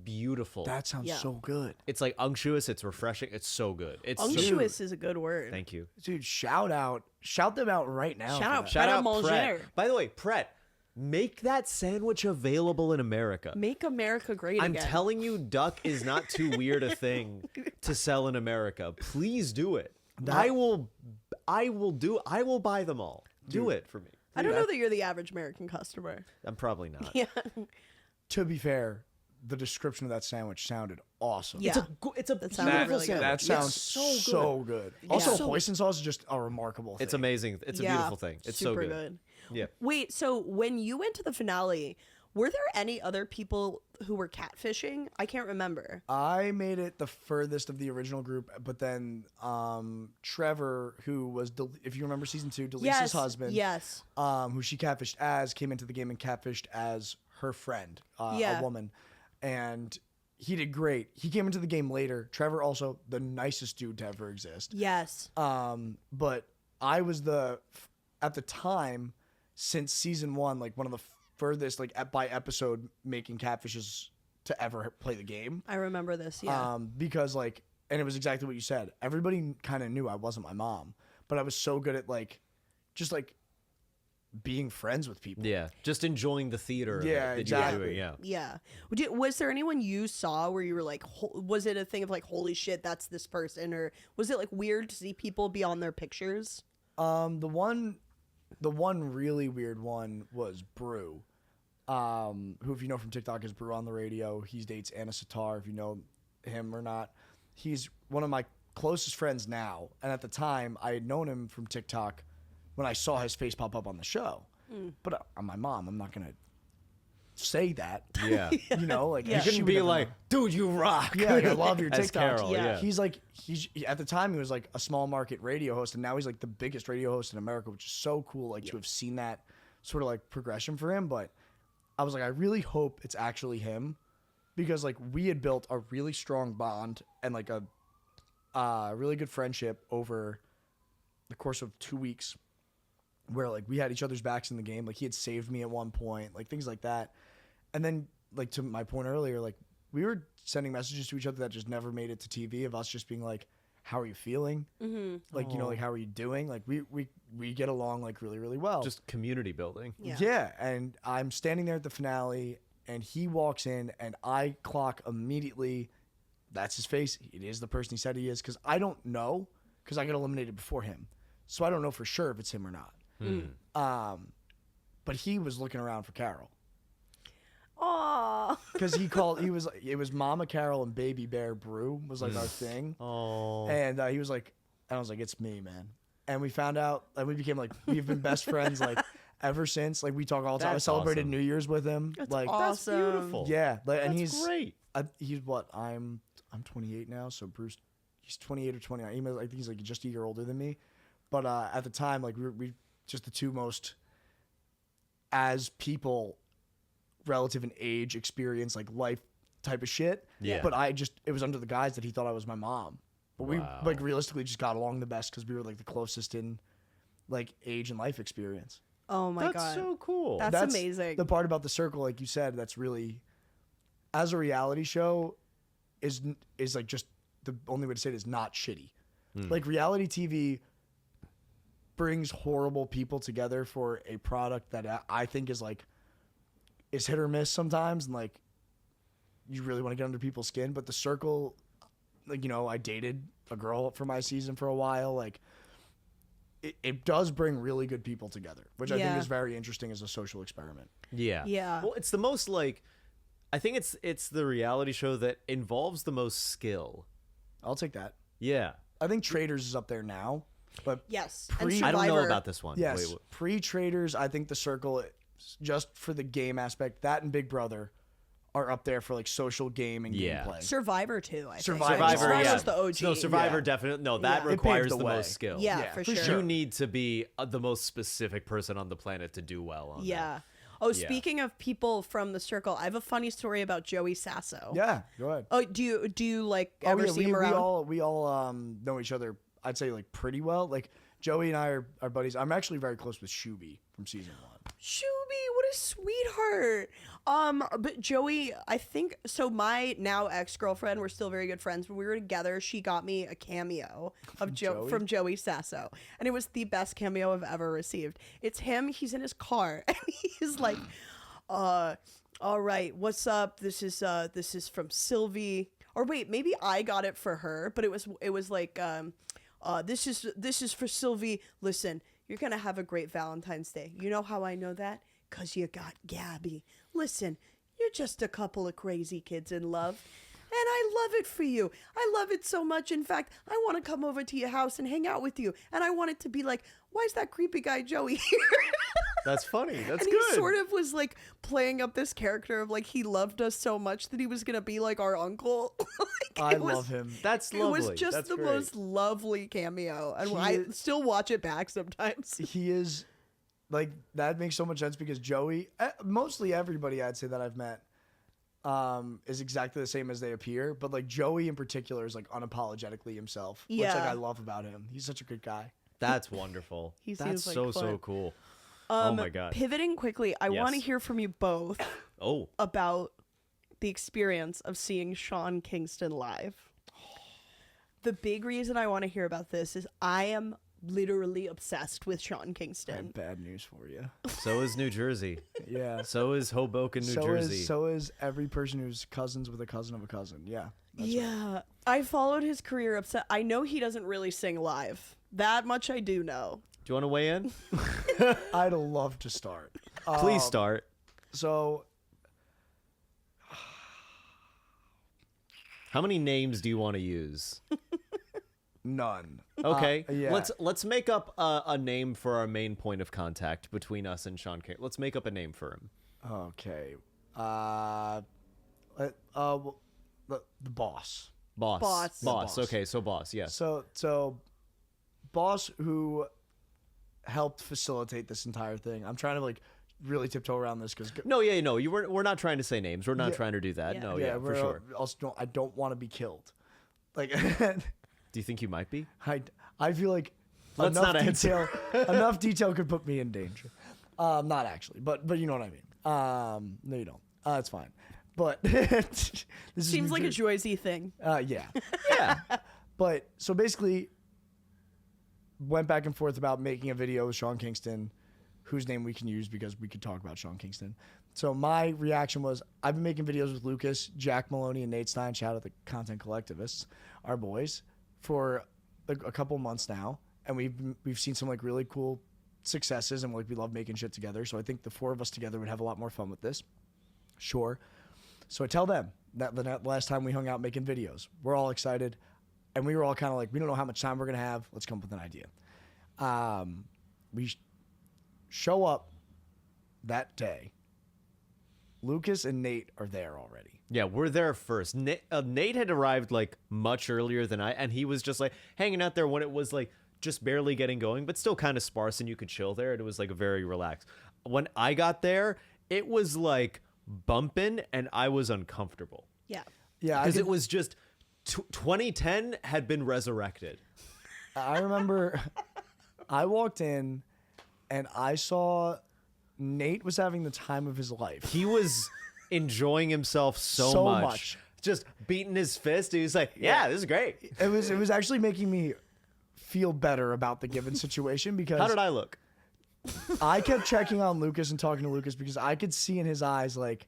beautiful. That sounds so good. It's like unctuous. It's refreshing. It's so good. It's unctuous is a good word. Thank you. Dude, shout them out right now. Shout out Manger. Pret. By the way, Pret, make that sandwich available in America. Make America great I'm again. telling you, duck is not too weird a thing to sell in America. Please do it. I will buy them all. Do it for me. I don't know that you're the average American customer. I'm probably not. Yeah. To be fair, the description of that sandwich sounded awesome. Yeah. It's a That sounded really good. That sounds so good. Also, Yeah. hoisin sauce is just a remarkable thing. It's amazing. It's a beautiful thing. It's super so good. Yeah. Wait, so when you went to the finale, were there any other people who were catfishing? I can't remember. I made it the furthest of the original group, but then Trevor, who was, if you remember season 2, Delisa's husband, Yes. who she catfished as, came into the game and catfished as her friend, a woman. And he did great. He came into the game later. Trevor also the nicest dude to ever exist. Yes. But I was at the time, since season 1, like one of the furthest like by episode making catfishes to ever play the game. I remember this. Yeah. Because like, and it was exactly what you said. Everybody kind of knew I wasn't my mom, but I was so good at like, just like being friends with people. Yeah, just enjoying the theater. Yeah, exactly. Yeah. Was there anyone you saw where you were like, was it a thing of like, holy shit, that's this person? Or was it like weird to see people be on their pictures? The one really weird one was Brew, who, if you know from TikTok, is Brew on the Radio. He dates Anna Sitar, if you know him or not. He's one of my closest friends now. And at the time, I had known him from TikTok when I saw his face pop up on the show. But I'm my mom. I'm not going to say that. Yeah. You know, like You couldn't be like, dude, you rock. yeah, like, I love your As TikToks. Carol, yeah. He's at the time he was like a small market radio host, and now he's like the biggest radio host in America, which is so cool. Like to have seen that sort of like progression for him. But I was like, I really hope it's actually him, because like we had built a really strong bond and like a really good friendship over the course of 2 weeks, where like we had each other's backs in the game. Like he had saved me at one point, like things like that. And then like to my point earlier, like we were sending messages to each other that just never made it to TV, of us just being like, how are you feeling? Mm-hmm. Like, you know, like, how are you doing? Like we get along like really, really well. Just community building. Yeah. And I'm standing there at the finale and he walks in and I clock immediately, that's his face. It is the person he said he is. Cause I don't know, cause I got eliminated before him. So I don't know for sure if it's him or not. But he was looking around for Carol. Aww. Because it was Mama Carol and Baby Bear Brew was like our thing. Oh. And he was like, and I was like, it's me, man. And we found out, and we became like, we've been best friends like ever since. Like we talk all the time. I celebrated awesome. New Year's with him. That's like awesome. That's beautiful. yeah, like, and That's he's great. He's what I'm 28 now, so Bruce, he's 28 or 29. I think he's like just a year older than me. But at the time, like we just the two most, as people, relative in age, experience, like life type of shit. Yeah. But it was under the guise that he thought I was my mom. But we like realistically just got along the best because we were like the closest in like age and life experience. Oh my God. That's so cool. That's amazing. The part about the circle, like you said, that's really, as a reality show, is like just the only way to say it is not shitty. Like reality TV brings horrible people together for a product that I think is like is hit or miss sometimes, and like you really want to get under people's skin. But the circle, like, you know, I dated a girl for my season for a while. Like it does bring really good people together, which I think is very interesting as a social experiment. Yeah. Yeah. Well, it's the most like, I think it's the reality show that involves the most skill. I'll take that. Yeah. I think Traders is up there now, but Yes. Pre- And I don't know Survivor. about this one. yes, Wait, pre-Traders, I think the circle, just for the game aspect, that and Big Brother are up there for like social game and Yeah. gameplay. Survivor too, I think. Survivor, Survivor's yeah. the OG. No, Survivor Yeah. definitely. No, that Yeah. It requires paved the the way. most skill. Yeah, Yeah, for for sure. sure. You need to be the most specific person on the planet to do well on Yeah. that. Oh, speaking of people from the circle, I have a funny story about Joey Sasso. Yeah, go ahead. Oh, do you like ever see him around? We all know each other, I'd say, like pretty well. Like Joey and I are buddies. I'm actually very close with Shuby from season 1. Shuby, what a sweetheart. But Joey, I think so. My now ex-girlfriend, we're still very good friends. When we were together, she got me a cameo of Joey? from Joey Sasso, and it was the best cameo I've ever received. It's him. He's in his car, and he's like, all right, what's up? This is from Sylvie. Or wait, maybe I got it for her, but it was like, this is for Sylvie. Listen, you're gonna have a great Valentine's Day. You know how I know that? 'Cause you got Gabby. Listen, You're just a couple of crazy kids in love. And I love it for you. I love it so much. In fact, I want to come over to your house and hang out with you. And I want it to be like, why is that creepy guy Joey here? That's funny. That's and good. He sort of was like playing up this character of like he loved us so much that he was going to be like our uncle. I love him. That's lovely. It was just That's the great. most lovely cameo. And I still watch it back sometimes. He is like, that makes so much sense because Joey, mostly everybody I'd say that I've met, is exactly the same as they appear. But like Joey in particular is like unapologetically himself. Which like I love about him. He's such a good guy. That's wonderful. That's like so cool. Oh my God. Pivoting quickly, I want to hear from you both about the experience of seeing Sean Kingston live. The big reason I want to hear about this is I am literally obsessed with Sean Kingston. I have bad news for you. So is New Jersey. Yeah. So is Hoboken, New Jersey. So is every person who's cousins with a cousin of a cousin. Yeah. Yeah. Right. I followed his career upset. I know he doesn't really sing live. That much I do know. Do you want to weigh in? I'd love to start. Please start. So, how many names do you want to use? none. Okay. Yeah. Let's make up a name for our main point of contact between us and Sean King. Let's make up a name for him. Okay. The boss. Boss. Okay, so boss. Yes. So, boss who helped facilitate this entire thing. I'm trying to like really tiptoe around this because we're not trying to say names. We're not trying to do that. Yeah. No, yeah, for sure. Also, I don't want to be killed. Like, do you think you might be? I feel like Let's not answer. enough detail could put me in danger. Not actually, but you know what I mean. No, you don't. It's fine. But this seems like a Joyzy thing. Yeah. Yeah. But so basically, went back and forth about making a video with Sean Kingston, whose name we can use because we could talk about Sean Kingston. So my reaction was, I've been making videos with Lukas, Jack Maloney, and Nate Stein, shout out the content collectivists, our boys, for a couple months now, and we've seen some like really cool successes, and like we love making shit together. So I think the four of us together would have a lot more fun with this. Sure. So I tell them that the last time we hung out making videos, we're all excited. And we were all kind of like, we don't know how much time we're going to have. Let's come up with an idea. We show up that day. Lukas and Nate are there already. Yeah, we're there first. Nate had arrived like much earlier than and he was just like hanging out there when it was like just barely getting going, but still kind of sparse and you could chill there. And it was like very relaxed. When I got there, it was like bumping and I was uncomfortable. Yeah. Yeah. Because it was just... 2010 had been resurrected. I remember I walked in and I saw Nate was having the time of his life. He was enjoying himself so much. Just beating his fist. He was like, yeah, this is great. It was actually making me feel better about the given situation because... How did I look? I kept checking on Lukas and talking to Lukas because I could see in his eyes like...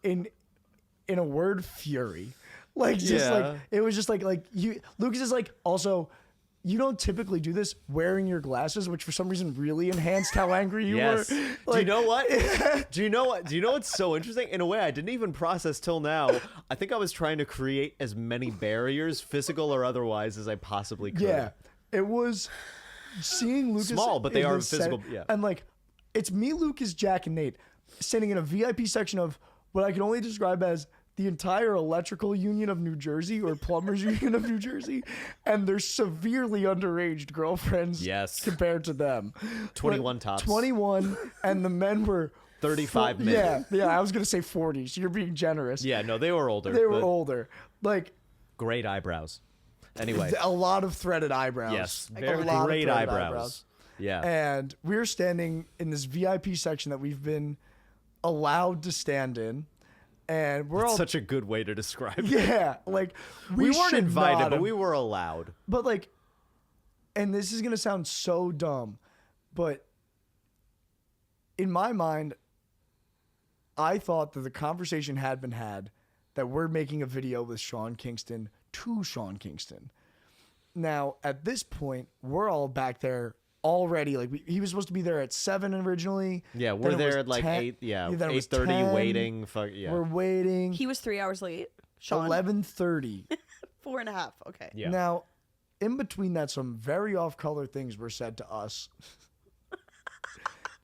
In a word, fury. Like just like it was just like you. Lucas is like also. You don't typically do this wearing your glasses, which for some reason really enhanced how angry you were. Like, do you know what? Do you know what's so interesting? In a way I didn't even process till now. I think I was trying to create as many barriers, physical or otherwise, as I possibly could. Yeah, it was seeing Lucas small, but they are physical. Yeah, and like it's me, Lukas, Jack, and Nate standing in a VIP section of what I can only describe as the entire electrical union of New Jersey or plumbers union of New Jersey, and their severely underaged girlfriends compared to them. 21 tops. 21, and the men were 35 men. Yeah, I was going to say 40, so you're being generous. Yeah, no, they were older. They were older. Like great eyebrows. Anyway. A lot of threaded eyebrows. Yes, very great eyebrows. Yeah. And we're standing in this VIP section that we've been allowed to stand in, and we're all such a good way to describe it. Yeah, like we weren't invited, but we were allowed. But like, and this is gonna sound so dumb, but in my mind, I thought that the conversation had been had that we're making a video with Sean Kingston to Sean Kingston. Now, at this point, we're all back there already like he was supposed to be there at 7 originally. Yeah, we're there at like 8. Yeah, 8:30 waiting. Yeah, we're waiting. He was 3 hours late. Sean. 11:30. 4.5. Okay. Yeah. Now, in between that, some very off-color things were said to us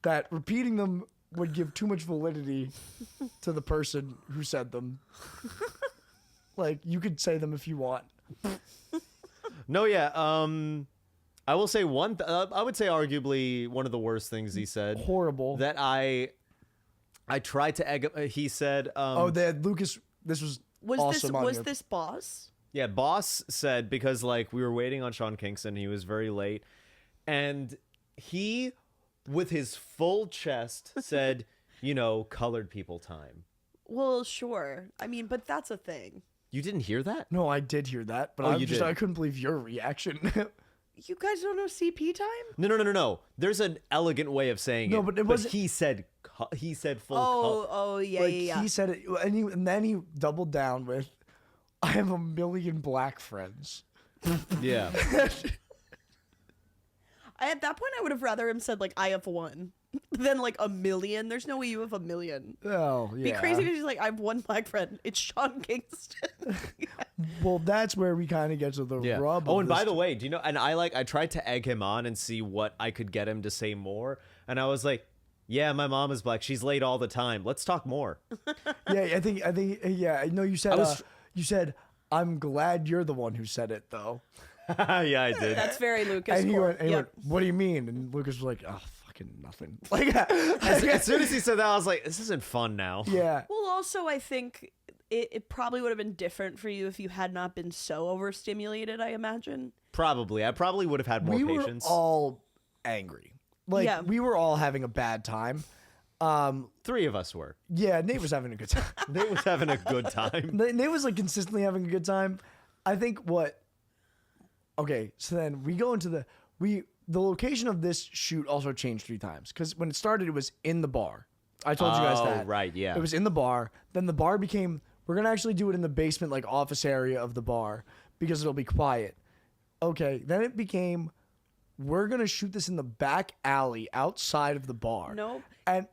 that repeating them would give too much validity to the person who said them. Like, you could say them if you want. No, yeah. I will say I would say arguably one of the worst things he said. Horrible. That I tried to egg. He said. Lukas. This was awesome. Was this Boss? Yeah, Boss said because like we were waiting on Sean Kingston, he was very late, and he, with his full chest, said, colored people time. Well, sure. I mean, but that's a thing. You didn't hear that? No, I did hear that, but I couldn't believe your reaction. You guys don't know CP time? No. There's an elegant way of saying it. No, but it wasn't. He said full. Yeah. He said it, and then he doubled down with, "I have 1 million black friends." Yeah. At that point, I would have rather him said like, "I have 1," than like 1 million. There's no way you have 1 million. Oh, yeah. Be crazy because he's like, "I have 1 black friend. It's Sean Kingston." Well, that's where we kind of get to the rub. Oh, and by the way, do you know? And I tried to egg him on and see what I could get him to say more. And I was like, "Yeah, my mom is black. She's late all the time. Let's talk more." Yeah, I think. Yeah, I know you said. You said, "I'm glad you're the one who said it, though." Yeah, I did. That's very Lukas. And he went, "What do you mean?" And Lukas was like, "Oh, fucking nothing." Like, as soon as he said that, I was like, "This isn't fun now." Yeah. Well, also, I think it probably would have been different for you if you had not been so overstimulated, I imagine. Probably. I probably would have had more patience. We were all angry. Like, we were all having a bad time. 3 of us were. Yeah, Nate was having a good time. Nate was having a good time. Nate was like consistently having a good time. I think okay, so then we go into the location of this shoot also changed 3 times because when it started, it was in the bar. I told you guys that. Right, yeah. It was in the bar. Then the bar became, we're going to actually do it in the basement, like office area of the bar because it'll be quiet. Okay, then it became, we're going to shoot this in the back alley outside of the bar. Nope. And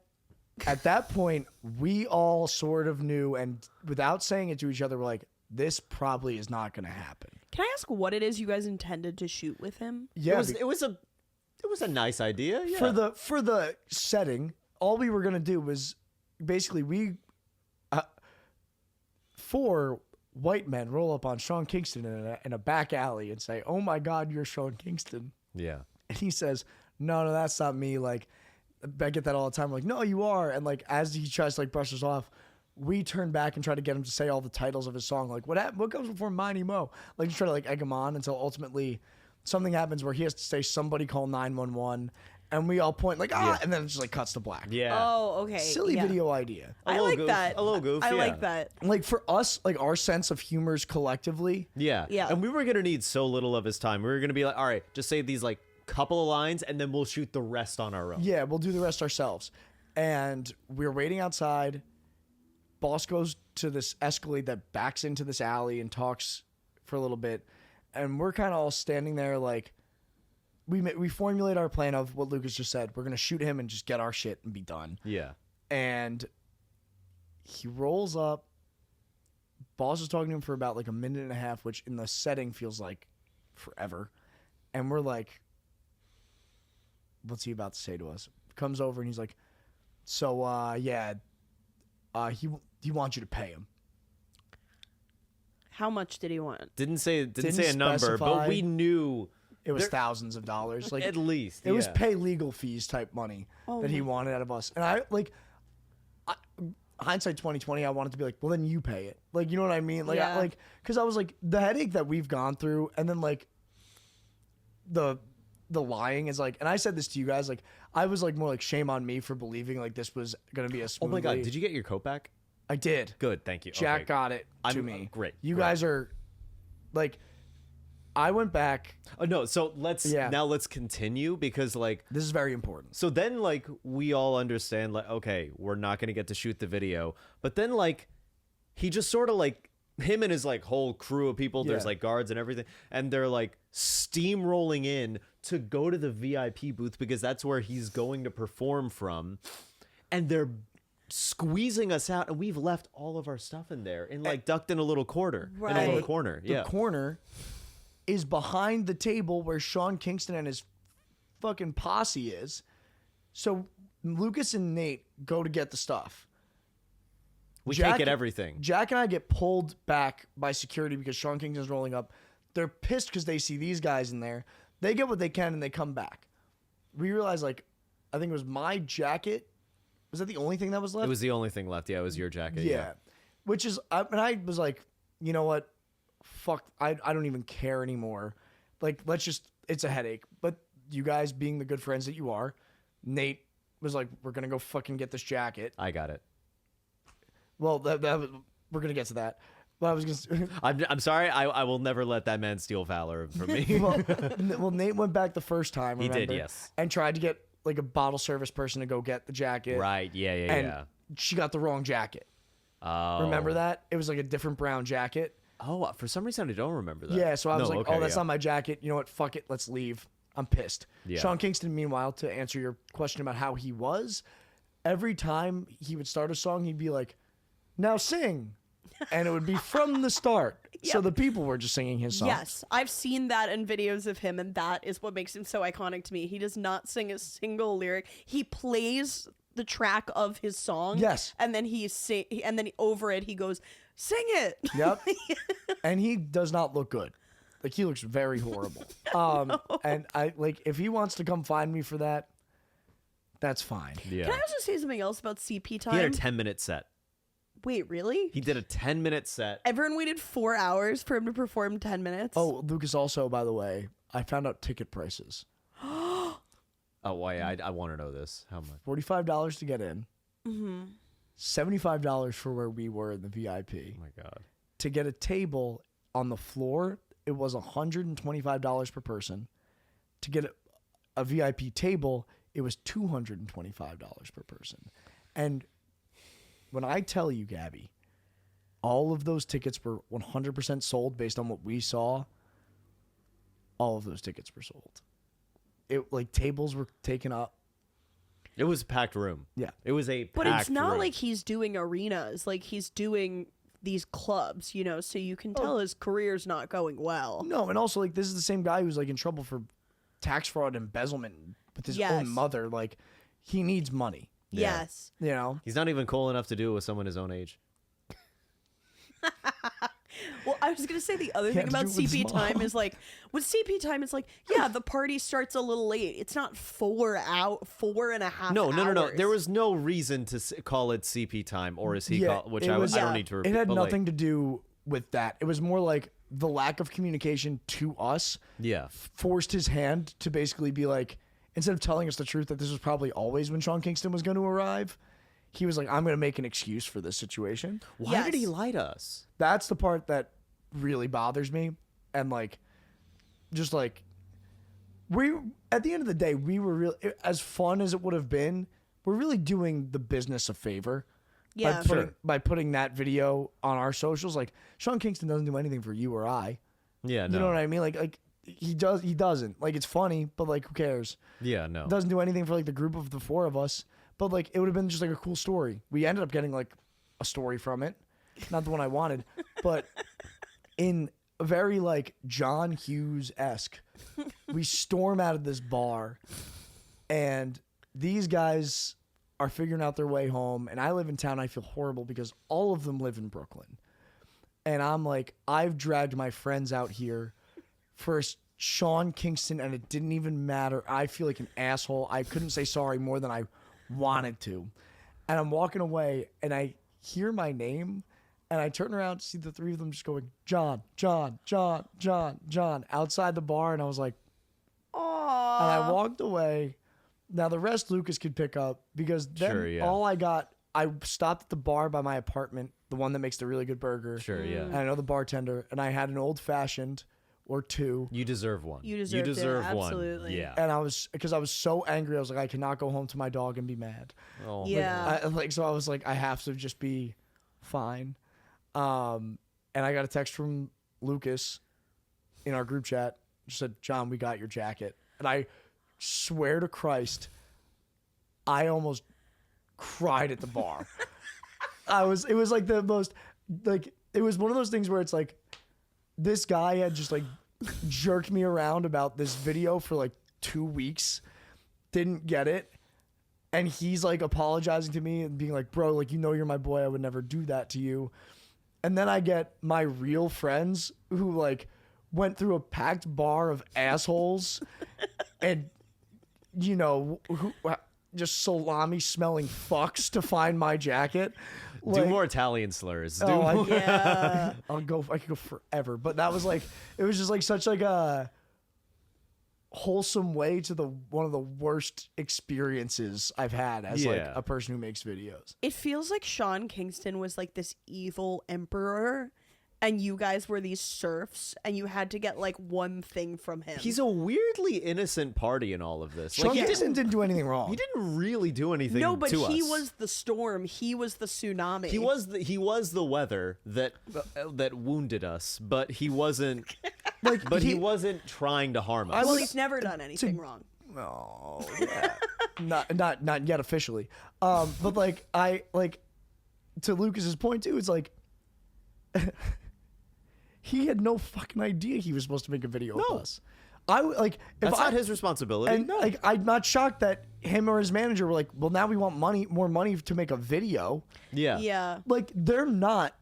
at that point, we all sort of knew, and without saying it to each other, we're like, this probably is not going to happen. Can I ask what it is you guys intended to shoot with him? Yeah, it was a nice idea. Yeah. For the setting, all we were gonna do was basically 4 white men roll up on Sean Kingston in a back alley and say, "Oh my God, you're Sean Kingston." Yeah. And he says, "No, that's not me." Like, I get that all the time. We're like, "No, you are." And like, as he tries to like brush us off, we turn back and try to get him to say all the titles of his song. Like, what comes before Mighty Mo? Like, just try to like egg him on until ultimately something happens where he has to say, "Somebody call 911." And we all point like, and then it just like cuts to black. Yeah. Oh, okay. Silly video idea. I like that. A little goof. I like that. Like for us, like our sense of humors collectively. Yeah. Yeah. And we were going to need so little of his time. We were going to be like, all right, just say these like couple of lines and then we'll shoot the rest on our own. Yeah, we'll do the rest ourselves. And we're waiting outside. Boss goes to this Escalade that backs into this alley and talks for a little bit. And we're kind of all standing there like, we formulate our plan of what Lukas just said. We're going to shoot him and just get our shit and be done. Yeah. And he rolls up. Boss is talking to him for about like a minute and a half, which in the setting feels like forever. And we're like, what's he about to say to us? Comes over and he's like, so, he wants you to pay him. How much did he want? Didn't say a number, but we knew it was thousands of dollars. Like at least. It was pay legal fees type money that he wanted out of us. And hindsight 2020, I wanted to be like, well, then you pay it. Like, you know what I mean? Like, Yeah. because I was like, the headache that we've gone through, and then like the lying is like, and I said this to you guys, like, I was like more like shame on me for believing like this was gonna be a smoothly. Oh my God! Did you get your coat back? I did. Good, thank you. Jack Okay. got it to me. Great. You guys are like, I went back. Oh no! So let's continue because like This is very important. so then like we all understand like okay we're not gonna get to shoot the video, but then like he just sort of like him and his like whole crew of people. There's Yeah. like guards and everything, and they're like steamrolling in to go to the VIP booth because that's where he's going to perform from. And they're squeezing us out, and we've left all of our stuff in there and like ducked in a little corner. Right. In a little corner. The Yeah. corner is behind the table where Sean Kingston and his fucking posse is. So Lukas and Nate go to get the stuff. We can't get everything. Jack and I get pulled back by security because Sean Kingston's rolling up. They're pissed because they see these guys in there. They get what they can and they come back. We realize, like, I think it was my jacket. Was that the only thing that was left? It was the only thing left. Yeah, it was your jacket. Yeah. Which is, and I was like, you know what? Fuck, I don't even care anymore. Like, let's just, it's a headache. But you guys being the good friends that you are, Nate was like, we're going to go fucking get this jacket. I got it. Well, we're going to get to that. But I was going to... I'm sorry. I will never let that man steal valor from me. well, Nate went back the first time, remember? He did, yes. And tried to get, like, a bottle service person to go get the jacket. Right. Yeah. And she got the wrong jacket. Oh. Remember that? It was like a different brown jacket. Oh, for some reason I don't remember that. Yeah, so I was like, okay, oh, that's not my jacket. You know what? Fuck it. Let's leave. I'm pissed. Yeah. Sean Kingston, meanwhile, to answer your question about how he was, every time he would start a song, he'd be like, now sing. And it would be from the start. Yep. So the people were just singing his song. Yes, I've seen that in videos of him, and that is what makes him so iconic to me. He does not sing a single lyric. He plays the track of his song. Yes. And then over it he goes, sing it. Yep. And he does not look good. Like, he looks very horrible. And I, like, if he wants to come find me for that, that's fine. Yeah. Can I also say something else about CP time? He had a 10-minute set. Wait, really? He did a 10-minute set. Everyone waited 4 hours for him to perform 10 minutes. Oh, Lukas, also, by the way, I found out ticket prices. Oh, why? I want to know this. How much? $45 to get in. Mm-hmm. $75 for where we were in the VIP. Oh my God. To get a table on the floor, it was $125 per person. To get a VIP table, it was $225 per person. And when I tell you, Gabby, all of those tickets were 100% sold based on what we saw, all of those tickets were sold. It, like, tables were taken up. It was a packed room. Yeah. It was a But packed it's not room. like he's doing arenas. Like, he's doing these clubs, you know, so you can tell his career's not going well. No, and also, like, this is the same guy who's, like, in trouble for tax fraud and embezzlement with his own mother. Like, he needs money. Yeah. Yes. You know? He's not even cool enough to do it with someone his own age. Well, I was going to say the other He thing had to about do it with his CP time mom. is, like, with CP time, it's like, yeah, the party starts a little late. It's not 4 and a half No. hours. There was no reason to call it CP time, or as he called, which it I was- don't need to repeat. It had but, nothing like, to do with that. It was more like the lack of communication to us Yeah. forced his hand to basically be like, instead of telling us the truth that this was probably always when Sean Kingston was going to arrive, he was like, I'm going to make an excuse for this situation. Why did he Yes. lie to us? That's the part that really bothers me. And, like, just like, at the end of the day, we were really, as fun as it would have been, we're really doing the business a favor. Yeah. By putting that video on our socials. Like, Sean Kingston doesn't do anything for you or I. Yeah, no. You know what I mean? Like he doesn't. Like, it's funny, but, like, who cares? Yeah, no. Doesn't do anything for, like, the group of the four of us. But, like, it would have been just, like, a cool story. We ended up getting, like, a story from it. Not the one I wanted, but in a very, like, John Hughes-esque, we storm out of this bar, and these guys are figuring out their way home, and I live in town. I feel horrible because all of them live in Brooklyn. And I'm like, I've dragged my friends out here for Sean Kingston, and it didn't even matter. I feel like an asshole. I couldn't say sorry more than I wanted to. And I'm walking away, and I hear my name, and I turn around to see the three of them just going, John, John, John, John, John, outside the bar, and I was like, Aww. and I walked away. Now, the rest Lukas could pick up, because then Sure, yeah. all I got, I stopped at the bar by my apartment, the one that makes the really good burger. Sure, yeah. And I know the bartender, and I had an old-fashioned or two. You deserve one. You deserve it, one. absolutely. Yeah. And because I was so angry, I was like, I cannot go home to my dog and be mad. Oh, Yeah. So I was like, I have to just be fine. And I got a text from Lukas in our group chat. Just said, John, we got your jacket. And I swear to Christ, I almost cried at the bar. It was like the most, like, it was one of those things where it's like, this guy had just like jerked me around about this video for like 2 weeks, didn't get it. And he's like apologizing to me and being like, bro, like, you know, you're my boy. I would never do that to you. And then I get my real friends who like went through a packed bar of assholes and, you know, who just salami smelling fucks to find my jacket. Do more Italian slurs. Yeah. I could go forever. But that was like, it was just like such like a wholesome way to one of the worst experiences I've had as like a person who makes videos. It feels like Sean Kingston was like this evil emperor and you guys were these serfs and you had to get like one thing from him. He's a weirdly innocent party in all of this. Sean Like, Kingston didn't do anything wrong. He didn't really do anything. No, but to he us. was the storm. He was the tsunami. He was the weather that wounded us, but he wasn't like. But he wasn't trying to harm us. Well, he's never done anything wrong. Oh, yeah. not yet officially. But like to Lucas's point too, it's like he had no fucking idea he was supposed to make a video with us. That's not his responsibility. And like, I'm not shocked that him or his manager were like, well, now we want more money to make a video. Yeah. Yeah. Like, they're not.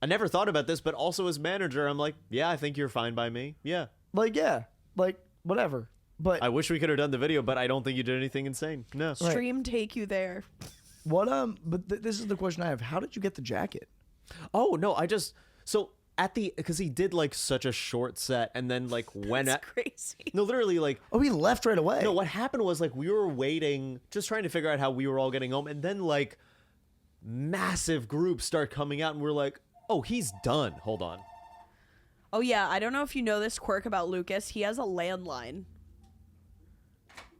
I never thought about this, but also as manager, I'm like, yeah, I think you're fine by me. Yeah. Like, yeah. Like, whatever. But I wish we could have done the video, but I don't think you did anything insane. No. Stream take you there. what, but this is the question I have. How did you get the jacket? Oh, no, because he did like such a short set and then like That's crazy. No, literally like. Oh, he left right away. No, what happened was like we were waiting, just trying to figure out how we were all getting home. And then like massive groups start coming out and we're like, oh, he's done. Hold on. Oh, yeah. I don't know if you know this quirk about Lucas. He has a landline.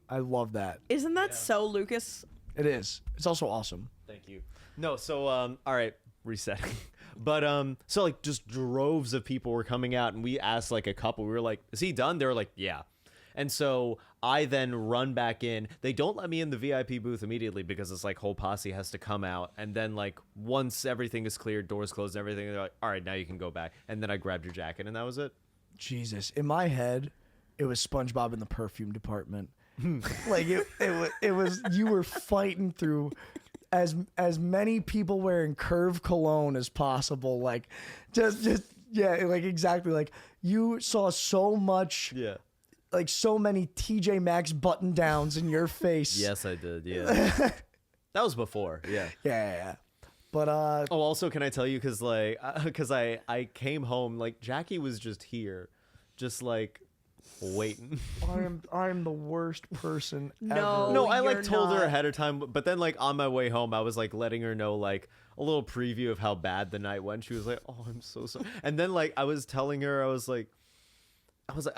I love that. Isn't that so Lucas? It is. It's also awesome. Thank you. No, so all right, resetting. But so like just droves of people were coming out and we asked like a couple, we were like, is he done? They were like, yeah. And so I then run back in. They don't let me in the VIP booth immediately because this like whole posse has to come out. And then like once everything is cleared, doors closed and everything, they're like, all right, now you can go back. And then I grabbed your jacket and that was it. Jesus. In my head, it was SpongeBob in the perfume department. Like it was you were fighting through as many people wearing Curve cologne as possible. Like just yeah, like exactly. Like you saw so much. Yeah. Like so many TJ Maxx button downs in your face. Yes, I did. Yeah. That was before. Yeah. Yeah. But oh, also, can I tell you? Because I came home, like Jackie was just here, just like waiting. I'm the worst person No. ever. No, I like you're told her not. ahead of time, but then like on my way home, I was like letting her know like a little preview of how bad the night went. She was like, "Oh, I'm so sorry." And then like I was telling her, I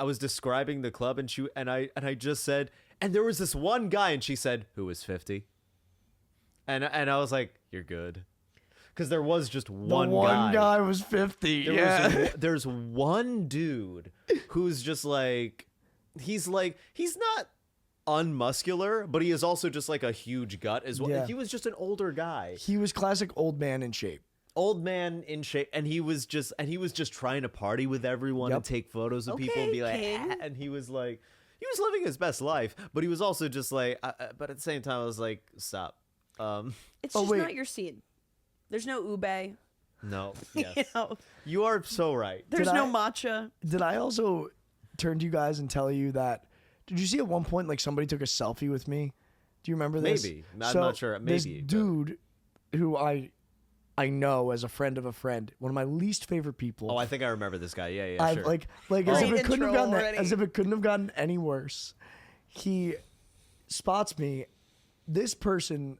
was describing the club, and I just said, and there was this one guy, and she said, "Who was 50?" And I was like, "You're good." Because there was just one guy. One guy was 50. There's one dude who's just like, he's not unmuscular, but he is also just like a huge gut as well. Yeah. He was just an older guy. He was classic old man in shape. Old man in shape, and he was just trying to party with everyone and take photos of people and be like, King. and he was like, he was living his best life, but he was also just like, but at the same time, I was like, stop. It's just not your scene. There's no ube. No, yes. You know, You are so right. there's Did no I- matcha. Did I also turn to you guys and tell you that? Did you see at one point like somebody took a selfie with me? Do you remember this? Maybe. I'm not sure. This Maybe, but- dude who I know as a friend of a friend, one of my least favorite people. Oh, I think I remember this guy. Yeah, I sure. like as Great if it couldn't have intro gotten already. as if it couldn't have gotten any worse. He spots me. This person.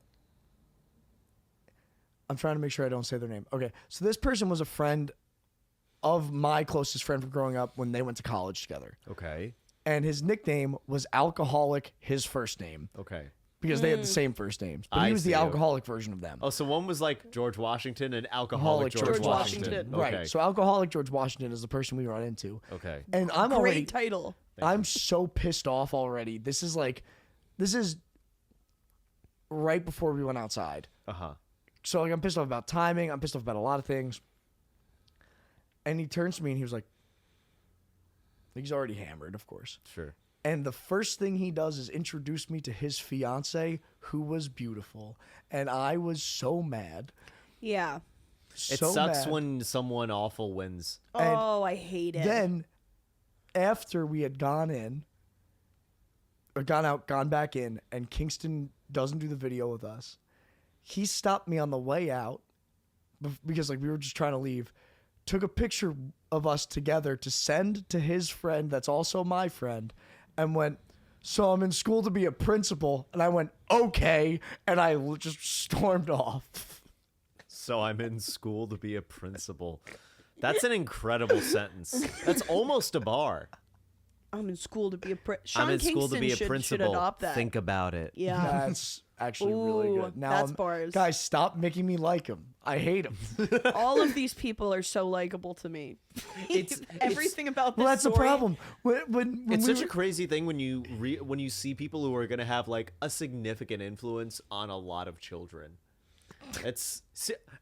I'm trying to make sure I don't say their name. Okay, so this person was a friend of my closest friend from growing up when they went to college together, Okay. and his nickname was Alcoholic. His first name, Okay. because they had the same first names, but I he was see. the alcoholic version of them. Oh, so one was like George Washington and alcoholic George Washington. Washington. Right. Okay. So alcoholic George Washington is the person we run into. Okay. And I'm Great already title. I'm so pissed off already. This is right before we went outside. So like I'm pissed off about timing. I'm pissed off about a lot of things. And he turns to me and he was like, he's already hammered, of course. Sure. And the first thing he does is introduce me to his fiance, who was beautiful. And I was so mad. Yeah. It sucks when someone awful wins. Oh, I hate it. Then, after we had gone back in, and Kingston doesn't do the video with us, he stopped me on the way out because like we were just trying to leave, took a picture of us together to send to his friend that's also my friend, and went, "So I'm in school to be a principal." And I went, "Okay," and I just stormed off. So I'm in school to be a principal. That's an incredible sentence. That's almost a bar. I'm in school to be a Sean I'm in Kingston school to be a should principal. adopt that. Think about it. Yeah. That's actually really good. Now, that's bars. Guys, stop making me like him. I hate him. All of these people are so likable to me. Everything about this Well, that's story. the problem. When It's such a crazy thing when you see people who are going to have like a significant influence on a lot of children.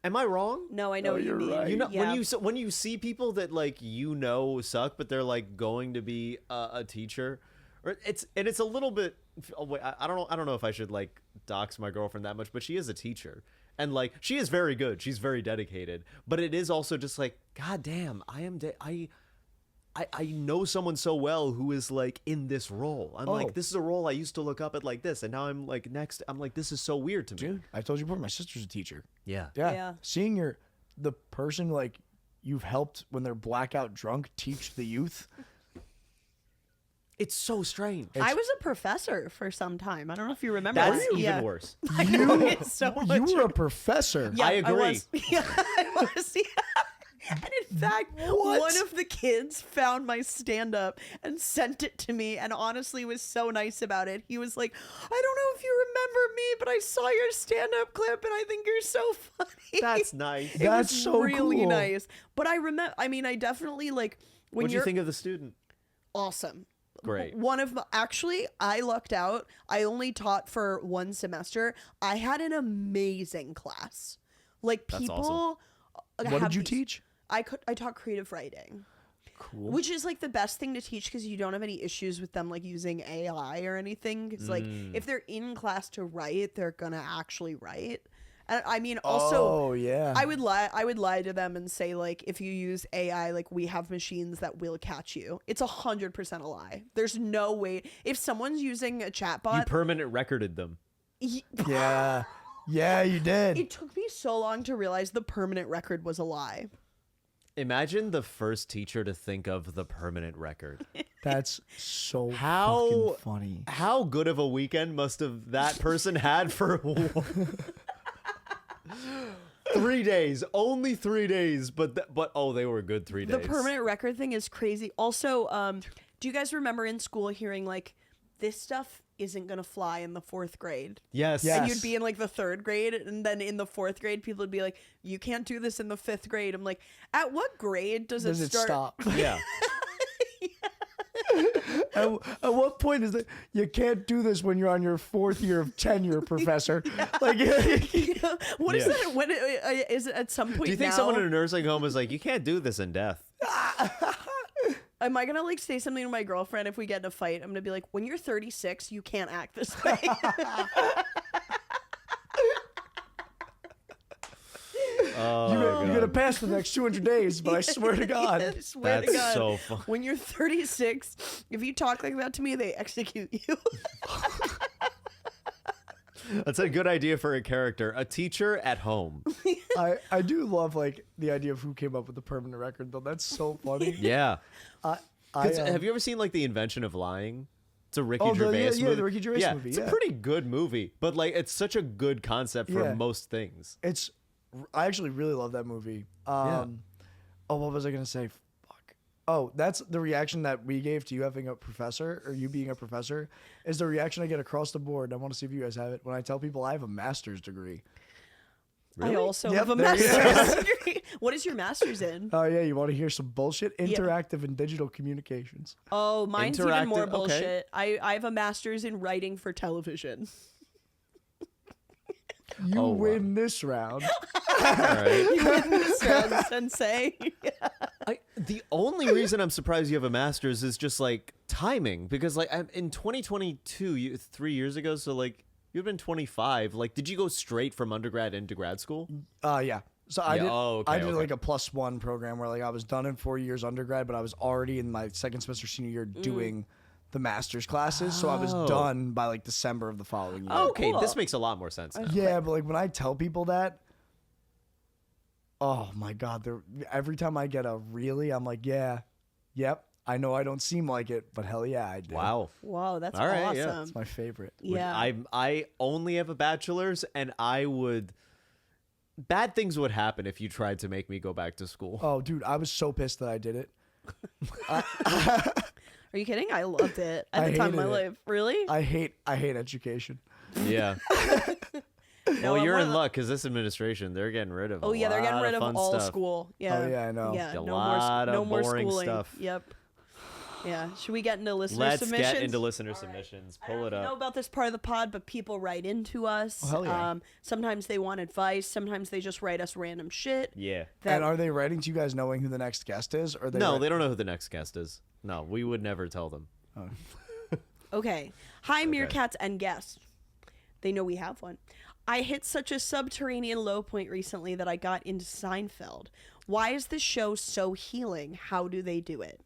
Am I wrong? No, I know what you you're mean. right. You know, Yeah. when you see people that like suck, but they're like going to be a teacher, or it's a little bit. Oh, wait, I don't know if I should like dox my girlfriend that much, but she is a teacher, and like she is very good. She's very dedicated, but it is also just like, God damn, I know someone so well who is like in this role. I'm like, this is a role I used to look up at like this, and now I'm like next. I'm like, this is so weird to me. Dude, I told you before, my sister's a teacher. Yeah. Yeah. Seeing the person like you've helped when they're blackout drunk teach the youth. It's so strange. I was a professor for some time. I don't know if you remember. That's that. even worse. It's so much. You were a professor. Yeah, I agree. was. Yeah, I was. Yeah. And in fact, one of the kids found my stand-up and sent it to me, and honestly was so nice about it. He was like, "I don't know if you remember me, but I saw your stand-up clip, and I think you're so funny." That's nice. It That's was so really cool. nice. But I remember. I mean, I definitely like when What do you're you think of the student? awesome. Great. Actually, I lucked out. I only taught for one semester. I had an amazing class. Like That's people. What did you teach? I taught creative writing. Cool. Which is like the best thing to teach because you don't have any issues with them like using AI or anything. Because like if they're in class to write, they're gonna actually write. And I mean, also, yeah. I would lie to them and say like, if you use AI, like we have machines that will catch you. It's 100% a lie. There's no way. If someone's using a You chatbot, permanent recorded them. Yeah. Yeah, you did. it took me so long to realize the permanent record was a lie. Imagine the first teacher to think of the permanent record. That's so How fucking funny. How good of a weekend must have that person had for 3 days? Only 3 days, but they were good 3 days. The permanent record thing is crazy. Also, do you guys remember in school hearing like, this stuff isn't gonna fly in the 4th grade? Yes. Yeah. And Yes. you'd be in like the 3rd grade, and then in the 4th grade, people would be like, "You can't do this in the 5th grade." I'm like, at what grade does it start? stop? Yeah. At what point is it? You can't do this when you're on your 4th year of tenure, professor. Like, What is Yeah. that? When is it at some point? Do you think now, someone in a nursing home is like, you can't do this in death? am I gonna like say something to my girlfriend if we get in a fight? I'm gonna be like, when you're 36, you can't act this way. you're gonna pass the next 200 days, but I swear to God. I swear to That's God. so fun. When you're 36, if you talk like that to me, they execute you. That's a good idea for a character. A teacher at home. I do love like the idea of who came up with the permanent record, though. That's so funny. Yeah. I, Have you ever seen like The Invention of Lying? It's a Ricky Oh, Gervais movie. yeah, the Ricky Gervais movie, It's yeah. a pretty good movie, but like it's such a good concept for Yeah. most things. I actually really love that movie. Yeah. Oh, what was I gonna say? Fuck. Oh, that's the reaction that we gave to you having a professor, or you being a professor, is the reaction I get across the board. I want to see if you guys have it when I tell people I have a master's degree. I also Yep, have a there you go. master's degree. What is your master's in? Oh yeah, you want to hear some bullshit? Interactive and digital communications. Oh, mine's even more Interactive, okay. bullshit. I have a master's in writing for television. You wow. win this round. All right. You win this round, sensei. The only reason I'm surprised you have a master's is just like timing, because like in 2022, 3 years ago, so like you've been 25. Like, did you go straight from undergrad into grad school? Yeah. So I Yeah, did. okay, I did okay. like a +1 program where like I was done in 4 years undergrad, but I was already in my second semester senior year doing the master's classes. So I was Oh. done by like December of the following year. Okay, cool. this makes a lot more sense now. Yeah, but like when I tell people that, oh my god, every time I get a really, I'm like, yeah, yep, I know I don't seem like it, but hell yeah, I do. Wow. Whoa, that's All right, yeah. awesome. It's my favorite. Yeah. I only have a bachelor's, and bad things would happen if you tried to make me go back to school. Oh, dude, I was so pissed that I did it. Are you kidding? I loved it at the time of my hated it. life. Really? I hate education. Yeah. No, Well, you're one in of- luck because this administration, they're getting rid of. Oh yeah, they're getting rid of fun all stuff. school. Yeah. Oh, yeah, I know. Yeah, A no lot more, of no more boring schooling. stuff. Yep. Yeah. Should we get into listener Let's submissions? get into listener submissions. I don't Pull know it if you know up. about this part of the pod, but people write into us. Oh, hell yeah. Sometimes they want advice. Sometimes they just write us random shit. Yeah. And are they writing to you guys knowing who the next guest is? Or No, they don't know who the next guest is. No, we would never tell them. Okay. Hi, Meerkats and guests. They know we have one. I hit such a subterranean low point recently that I got into Seinfeld. Why is this show so healing? How do they do it?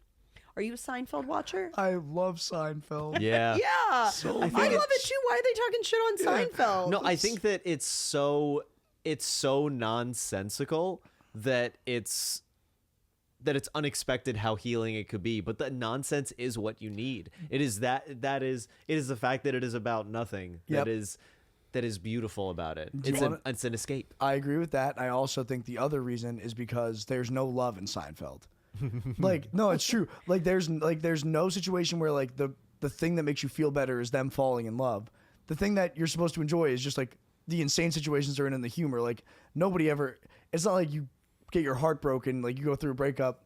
Are you a Seinfeld watcher? I love Seinfeld. Yeah. Yeah. So I love it too. Why are they talking shit on Seinfeld? No, I think that it's so nonsensical that it's unexpected how healing it could be, but the nonsense is what you need. It is it is the fact that it is about nothing Yep. that is beautiful about it. Do you wanna- It's an escape. I agree with that. I also think the other reason is because there's no love in Seinfeld. Like, no, it's true. Like there's no situation where like the thing that makes you feel better is them falling in love. The thing that you're supposed to enjoy is just like the insane situations they're in and the humor. Like nobody ever. It's not like you get your heart broken, like you go through a breakup,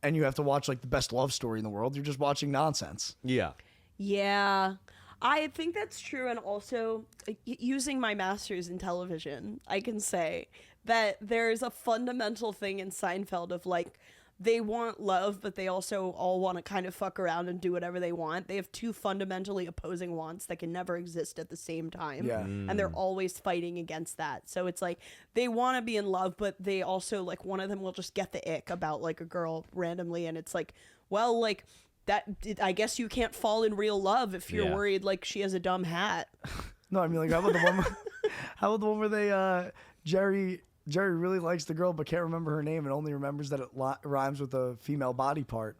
and you have to watch like the best love story in the world. You're just watching nonsense. Yeah. Yeah, I think that's true. And also, using my master's in television, I can say that there's a fundamental thing in Seinfeld of like, they want love, but they also all want to kind of fuck around and do whatever they want. They have two fundamentally opposing wants that can never exist at the same time. Yeah. And they're always fighting against that. So it's like they want to be in love, but they also like one of them will just get the ick about like a girl randomly. And it's like, well, like that, I guess you can't fall in real love if you're Yeah. worried like she has a dumb hat. No, I mean like how about the one? How about the one where they Jerry really likes the girl but can't remember her name and only remembers that it rhymes with a female body part.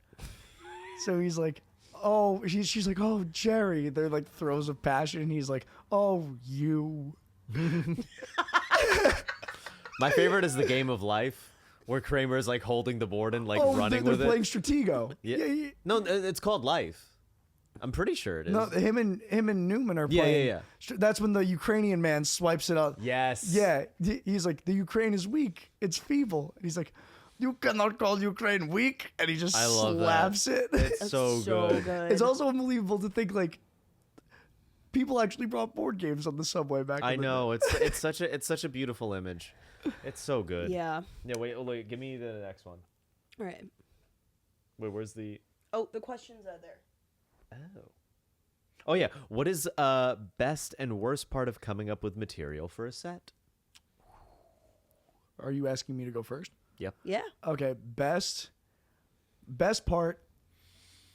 So he's like, oh, she's like, oh, Jerry. They're like throes of passion, and he's like, oh, you. My favorite is the Game of Life, where Kramer is like holding the board and like running they're with playing it. Stratego. Yeah. No, it's called Life. I'm pretty sure it is. No, him and Newman are Yeah, playing. yeah. That's when the Ukrainian man swipes it out. Yes. Yeah, he's like, the Ukraine is weak. It's feeble. And he's like, you cannot call Ukraine weak. And he just I love slaps it. It's so good. It's also unbelievable to think like people actually brought board games on the subway back. I in the know. It's such a beautiful image. It's so good. Yeah. Yeah. Wait. Give me the next one. All right. Wait. Where's the? Oh, the questions are there. Oh yeah. What is best and worst part of coming up with material for a set? Are you asking me to go first? Yep. Yeah. Okay, best part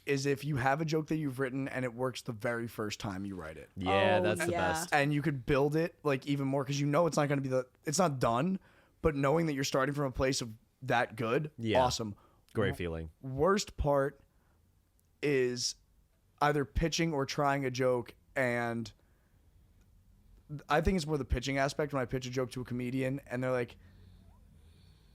is if you have a joke that you've written and it works the very first time you write it. Yeah, Oh, that's the yeah. best. And you could build it like even more because you know it's not going to be it's not done, but knowing that you're starting from a place of that good, Yeah. awesome. Great feeling. Worst part is either pitching or trying a joke, and I think it's more the pitching aspect when I pitch a joke to a comedian and they're like,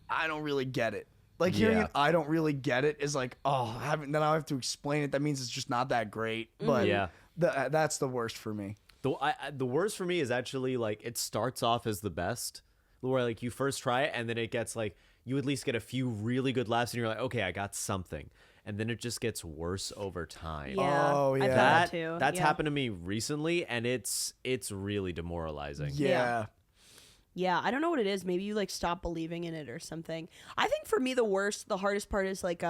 I don't really get it. Like hearing Yeah. it, I don't really get it is like, oh, then I have to explain it. That means it's just not that great. But Yeah. That's the worst for me. The worst for me is actually like it starts off as the best, where like you first try it and then it gets like you at least get a few really good laughs and you're like, okay, I got something. And then it just gets worse over time. Yeah. Oh, yeah. I feel that too. That's Yeah. happened to me recently, and it's really demoralizing. Yeah. Yeah, I don't know what it is. Maybe you like stop believing in it or something. I think for me the hardest part is like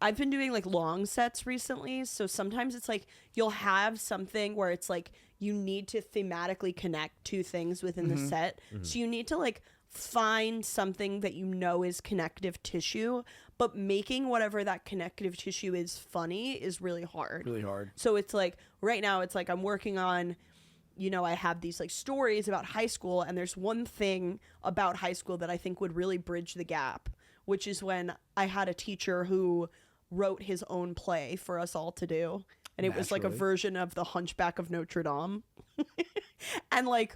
I've been doing like long sets recently, so sometimes it's like you'll have something where it's like you need to thematically connect two things within the set. So you need to like find something that you know is connective tissue, but making whatever that connective tissue is funny is really hard. Really hard. So it's like right now it's like I'm working on, you know, I have these like stories about high school, and there's one thing about high school that I think would really bridge the gap, which is when I had a teacher who wrote his own play for us all to do. And it was like a Naturally. version of The Hunchback of Notre Dame. And like,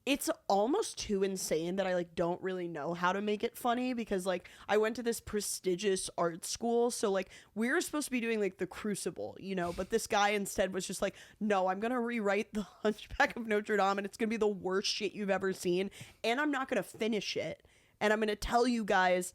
it's almost too insane that I like don't really know how to make it funny, because like I went to this prestigious art school, so like we were supposed to be doing like The Crucible, you know, but this guy instead was just like, no, I'm gonna rewrite The Hunchback of Notre Dame, and it's gonna be the worst shit you've ever seen, and I'm not gonna finish it, and I'm gonna tell you guys,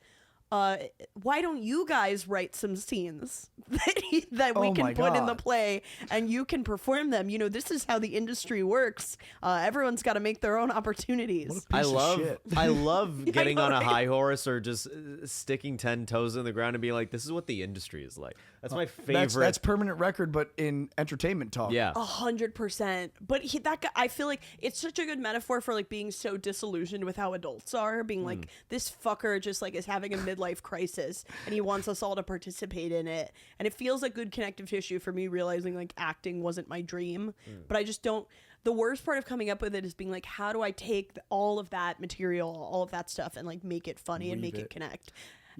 why don't you guys write some scenes that we Oh can my put in the God. play and you can perform them? You know, this is how the industry works. Everyone's got to make their own opportunities. Piece of love shit. I love getting know, on a right? high horse or just sticking 10 toes in the ground and being like, this is what the industry is like. That's my favorite. That's permanent record, but in entertainment talk. Yeah. 100%. But that guy, I feel like it's such a good metaphor for like being so disillusioned with how adults are, being like, this fucker just like is having a midlife crisis and he wants us all to participate in it. And it feels like good connective tissue for me, realizing like acting wasn't my dream, but I just don't. The worst part of coming up with it is being like, how do I take all of that material, all of that stuff, and like make it funny and Weave make it it. connect.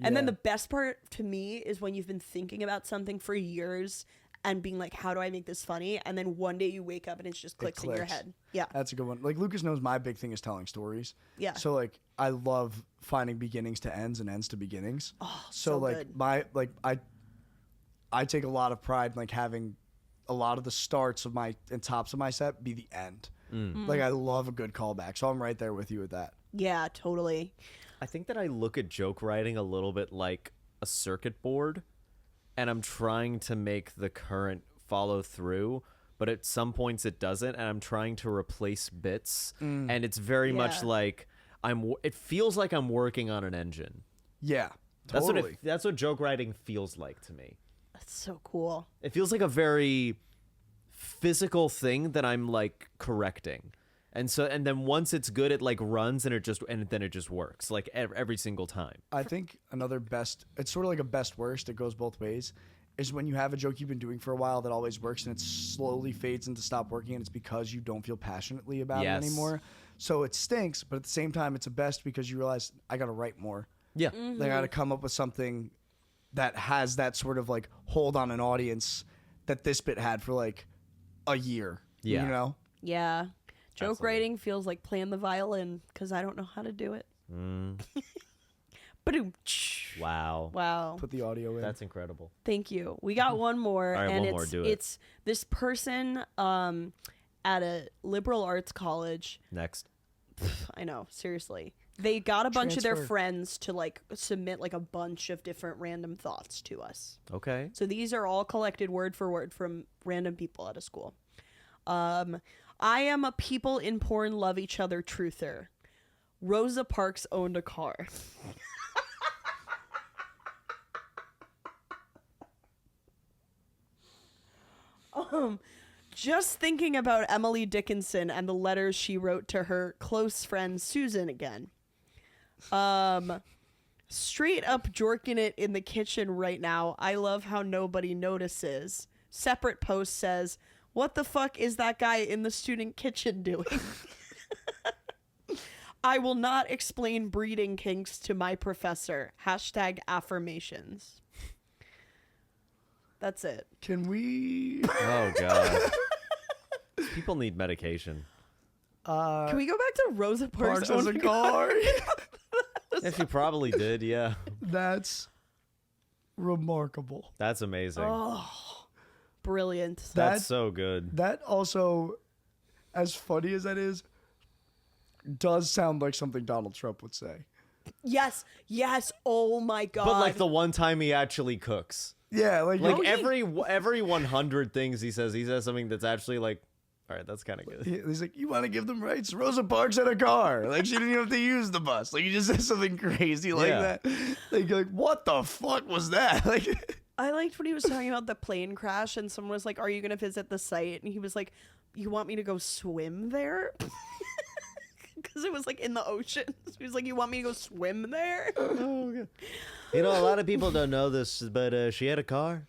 And then Yeah. the best part to me is when you've been thinking about something for years and being like, how do I make this funny? And then one day you wake up and it just clicks in your clicks. head. Yeah. That's a good one. Like Lucas knows my big thing is telling stories. Yeah. So like I love finding beginnings to ends and ends to beginnings. Oh, so so like good. I take a lot of pride in like having a lot of the starts of my and tops of my set be the end. Like I love a good callback. So I'm right there with you with that. Yeah, totally. I think that I look at joke writing a little bit like a circuit board, and I'm trying to make the current follow through, but at some points it doesn't, and I'm trying to replace bits, and it's very much Yeah. like it feels like I'm working on an engine. Yeah. That's Totally. that's what joke writing feels like to me. That's so cool. It feels like a very physical thing that I'm like correcting. And then once it's good, it like runs and then it just works like every single time. I think another best, it's sort of like a best worst, it goes both ways, is when you have a joke you've been doing for a while that always works and it slowly fades into stop working, and it's because you don't feel passionately about Yes. it anymore. So it stinks, but at the same time, it's a best because you realize I got to write more. Yeah. Like, I got to come up with something that has that sort of like hold on an audience that this bit had for like a year. Yeah. You know? Yeah. Joke Absolutely. writing feels like playing the violin because I don't know how to do it. Ba-doom. Wow. Wow. Put the audio in. That's incredible. Thank you. We got one more, All right, and one more, do it. it's this person at a liberal arts college. Next. I know, seriously. They got a bunch of their Transfer. friends to like submit like a bunch of different random thoughts to us. Okay. So these are all collected word for word from random people at a school. I am a people in porn love each other truther. Rosa Parks owned a car. Just thinking about Emily Dickinson and the letters she wrote to her close friend Susan again. Straight up jorking it in the kitchen right now. I love how nobody notices. Separate post says, what the fuck is that guy in the student kitchen doing? I will not explain breeding kinks to my professor. Hashtag affirmations. That's it. Can we? Oh god. People need medication. Can we go back to Rosa Parks? Parks as a car. If you probably did, yeah. That's remarkable. That's amazing. Brilliant. That's so good. That also, as funny as that is, does sound like something Donald Trump would say. Yes. Oh my God. But like the one time he actually cooks. Yeah, like every 100 things he says something that's actually like, all right, that's kind of good. He's like, you want to give them rights? Rosa Parks had a car. Like, she didn't even have to use the bus. Like, he just says something crazy like that. Like, you're like, what the fuck was that? Like, I liked when he was talking about the plane crash and someone was like, are you going to visit the site? And he was like, you want me to go swim there? Because it was like in the ocean. So he was like, you want me to go swim there? Oh, God. You know, a lot of people don't know this, but she had a car.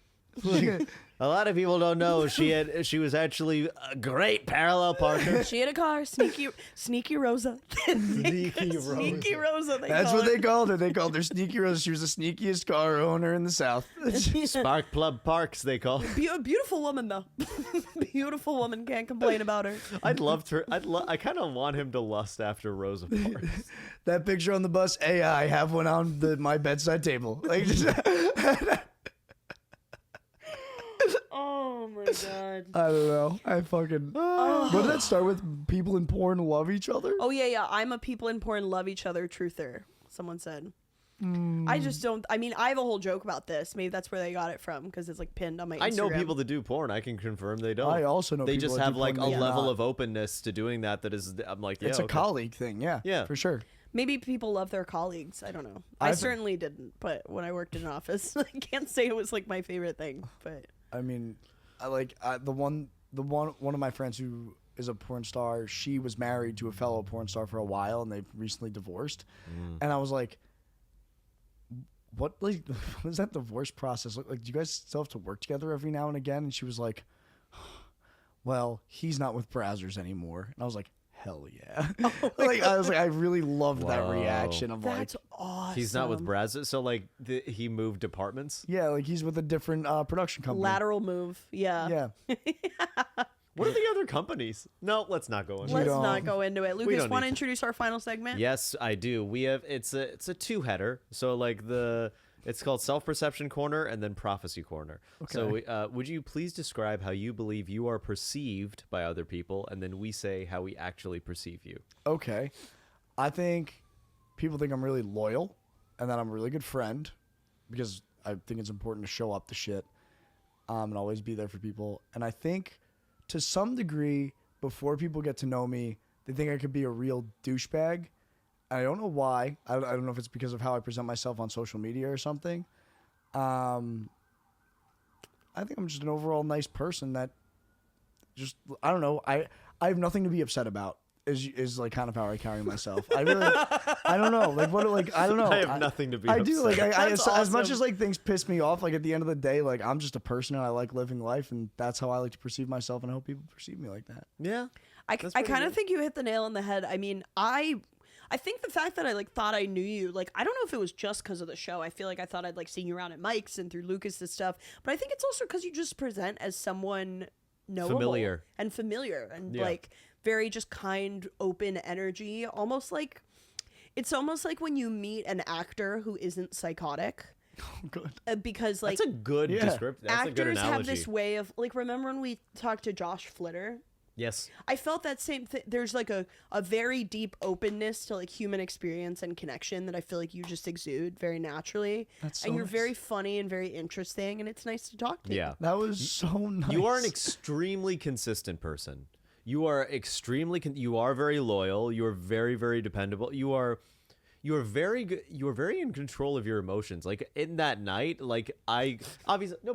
A lot of people don't know she was actually a great parallel parker. She had a car, sneaky Rosa. Sneaky Rosa. That's what they called her. They called her Sneaky Rosa. She was the sneakiest car owner in the South. Spark Plug Parks, they call. Beautiful woman though. Beautiful woman. Can't complain about her. I kind of want him to lust after Rosa Parks. That picture on the bus. Hey, I have one on my bedside table. Like. Oh my God. I don't know. I fucking. What did that start with? People in porn love each other? Oh, yeah. I'm a people in porn love each other truther, someone said. I just don't. I mean, I have a whole joke about this. Maybe that's where they got it from because it's like pinned on my Instagram. I know people that do porn. I can confirm they don't. I also know they people just that have do like porn a that level not. of openness to doing that is, I'm like, yeah, it's a colleague thing. Yeah, for sure. Maybe people love their colleagues. I don't know. I certainly didn't. But when I worked in an office, I can't say it was like my favorite thing. But I mean, one of my friends who is a porn star, she was married to a fellow porn star for a while, and they've recently divorced. And I was like, what does that divorce process look like? Do you guys still have to work together every now and again? And she was like, well, he's not with Brazzers anymore. And I was like, hell yeah. I really loved that reaction of that's awesome. He's not with Brazzers, so like he moved departments? Yeah, like he's with a different production company. Lateral move. Yeah. What are the other companies? No, let's not go into it. Let's not go into it. Lucas, want to introduce our final segment? Yes, I do. We have it's a two-header. So like it's called Self-Perception Corner and then Prophecy Corner. Okay. So would you please describe how you believe you are perceived by other people, and then we say how we actually perceive you. Okay. I think people think I'm really loyal and that I'm a really good friend because I think it's important to show up to shit and always be there for people. And I think to some degree, before people get to know me, they think I could be a real douchebag. I don't know why. I don't know if it's because of how I present myself on social media or something. I think I'm just an overall nice person that just, I don't know. I have nothing to be upset about is like kind of how I carry myself. I don't know. I don't know. I have nothing to be upset. I do. Like as much as like things piss me off, like at the end of the day, like I'm just a person and I like living life, and that's how I like to perceive myself, and I hope people perceive me like that. Yeah. I kind of think you hit the nail on the head. I mean, I think the fact that I like thought I knew you, like I don't know if it was just because of the show. I feel like I thought I'd like seen you around at Mike's and through Lucas's stuff, but I think it's also because you just present as someone knowable familiar and like very just kind, open energy. It's almost like when you meet an actor who isn't psychotic. Oh, good. Because like that's a good description. That's a good analogy. Actors have this way of like. Remember when we talked to Josh Flitter? Yes. I felt that same thing. There's like a very deep openness to like human experience and connection that I feel like you just exude very naturally. That's so and you're nice. very funny and very interesting, and it's nice to talk to you. Yeah. That was so nice. You are an extremely consistent person. You are you are very loyal. You are very, very dependable. You are very good. You are very in control of your emotions. Like in that night, like but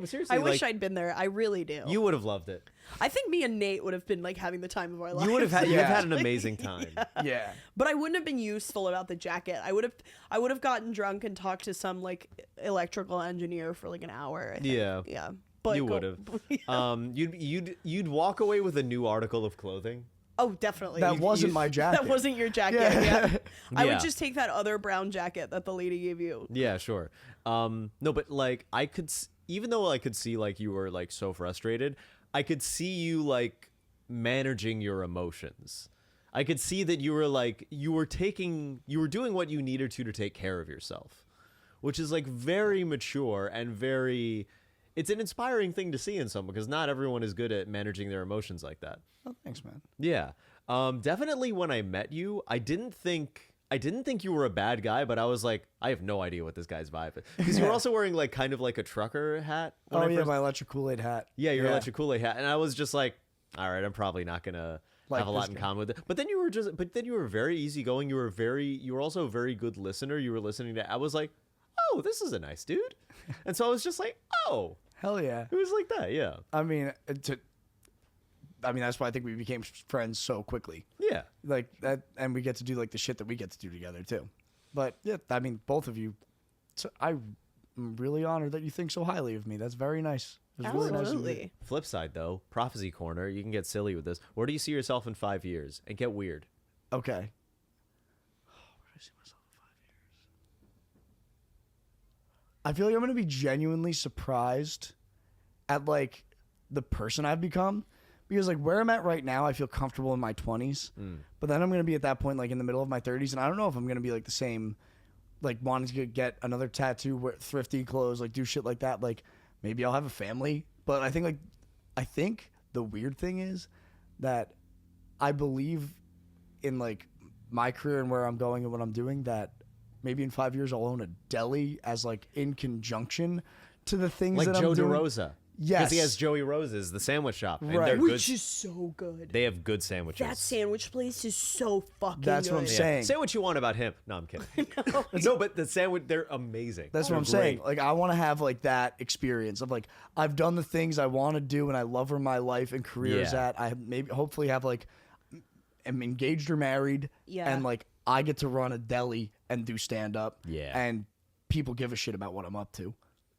seriously, I wish I'd been there. I really do. You would have loved it. I think me and Nate would have been like having the time of our lives. You would have had an amazing time. Yeah. But I wouldn't have been useful about the jacket. I would have gotten drunk and talked to some like electrical engineer for like an hour. I think. Yeah. Yeah. But you would have. You'd walk away with a new article of clothing. Oh, definitely. That wasn't my jacket. That wasn't your jacket. Yeah. I would just take that other brown jacket that the lady gave you. Yeah, sure. No, but like even though I could see like you were like so frustrated, I could see you like managing your emotions. I could see that you were doing what you needed to take care of yourself, which is like very mature and very. It's an inspiring thing to see in someone because not everyone is good at managing their emotions like that. Oh, thanks, man. Yeah. Definitely when I met you, I didn't think you were a bad guy, but I was like, I have no idea what this guy's vibe is. Because you were also wearing like kind of like a trucker hat. Oh yeah, my electric Kool-Aid hat. Yeah, your electric Kool-Aid hat. And I was just like, all right, I'm probably not gonna have a lot in common with it. But then you were very easygoing. You were also a very good listener. You were listening to, I was like, oh, this is a nice dude. And so I was just like, oh. Hell yeah. It was like that, yeah. I mean, that's why I think we became friends so quickly. Yeah. Like that, and we get to do like the shit that we get to do together too. But yeah, I mean, both of you, I'm really honored that you think so highly of me. That's very nice. It's really nice of you. Flip side though, prophecy corner, you can get silly with this. Where do you see yourself in 5 years? And get weird. Okay. Where do I see myself in 5 years? I feel like I'm going to be genuinely surprised at like the person I've become. Because like where I'm at right now, I feel comfortable in my 20s. But then I'm going to be at that point like in the middle of my 30s. And I don't know if I'm going to be like the same, like wanting to get another tattoo, wear thrifty clothes, like do shit like that. Like maybe I'll have a family. But I think the weird thing is that I believe in like my career and where I'm going and what I'm doing, that maybe in 5 years I'll own a deli as like in conjunction to the things like that Joe I'm doing. DeRosa. Yes. Because he has Joey Rose's, the sandwich shop. And Right. they're Which good. is so good. They have good sandwiches. That sandwich place is so fucking That's good. what I'm saying. Say what you want about him. No, I'm kidding. No, but the sandwich, they're amazing. That's what They're I'm saying. great. Like I want to have like that experience of like I've done the things I want to do and I love where my life and career is Yeah. at. I maybe hopefully have like am engaged or married. Yeah. And like I get to run a deli and do stand up. Yeah. And people give a shit about what I'm up to.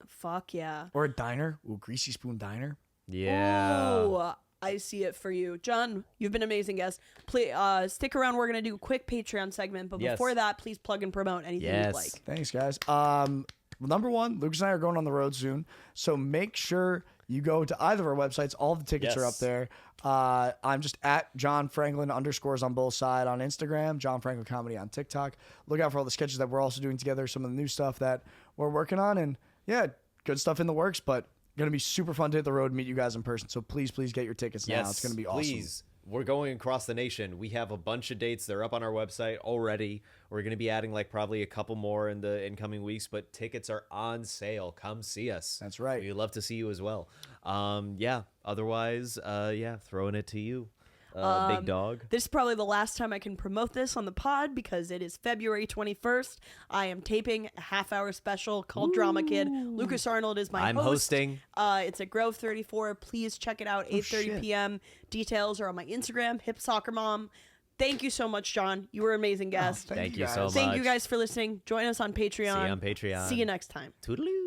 Fuck yeah. Or a diner. Ooh, Greasy Spoon Diner. Yeah. Oh, I see it for you. John, you've been an amazing guest. Please stick around. We're going to do a quick Patreon segment. But Yes. before that, please plug and promote anything you'd like. Thanks, guys. Number one, Lukas and I are going on the road soon. So make sure you go to either of our websites. All the tickets are up Yes. there. I'm just at John Franklin _ on both sides on Instagram, John Franklin Comedy on TikTok. Look out for all the sketches that we're also doing together, some of the new stuff that we're working on. And yeah, good stuff in the works, but going to be super fun to hit the road and meet you guys in person. So please get your tickets now. It's going to be awesome. Please. We're going across the nation. We have a bunch of dates. They're up on our website already. We're going to be adding like probably a couple more in the incoming weeks, but tickets are on sale. Come see us. That's right. We'd love to see you as well. Yeah. Otherwise, throwing it to you. Big dog. This is probably the last time I can promote this on the pod because it is February 21st. I am taping a half-hour special called Drama Kid. Lukas Arnold is my host. I'm hosting. It's at Grove 34. Please check it out, 8:30 p.m. Details are on my Instagram, Hip Soccer Mom. Thank you so much, John. You were an amazing guest. Thank you guys. so much. Thank you guys for listening. Join us on Patreon. See you on Patreon. See you next time. Toodaloo.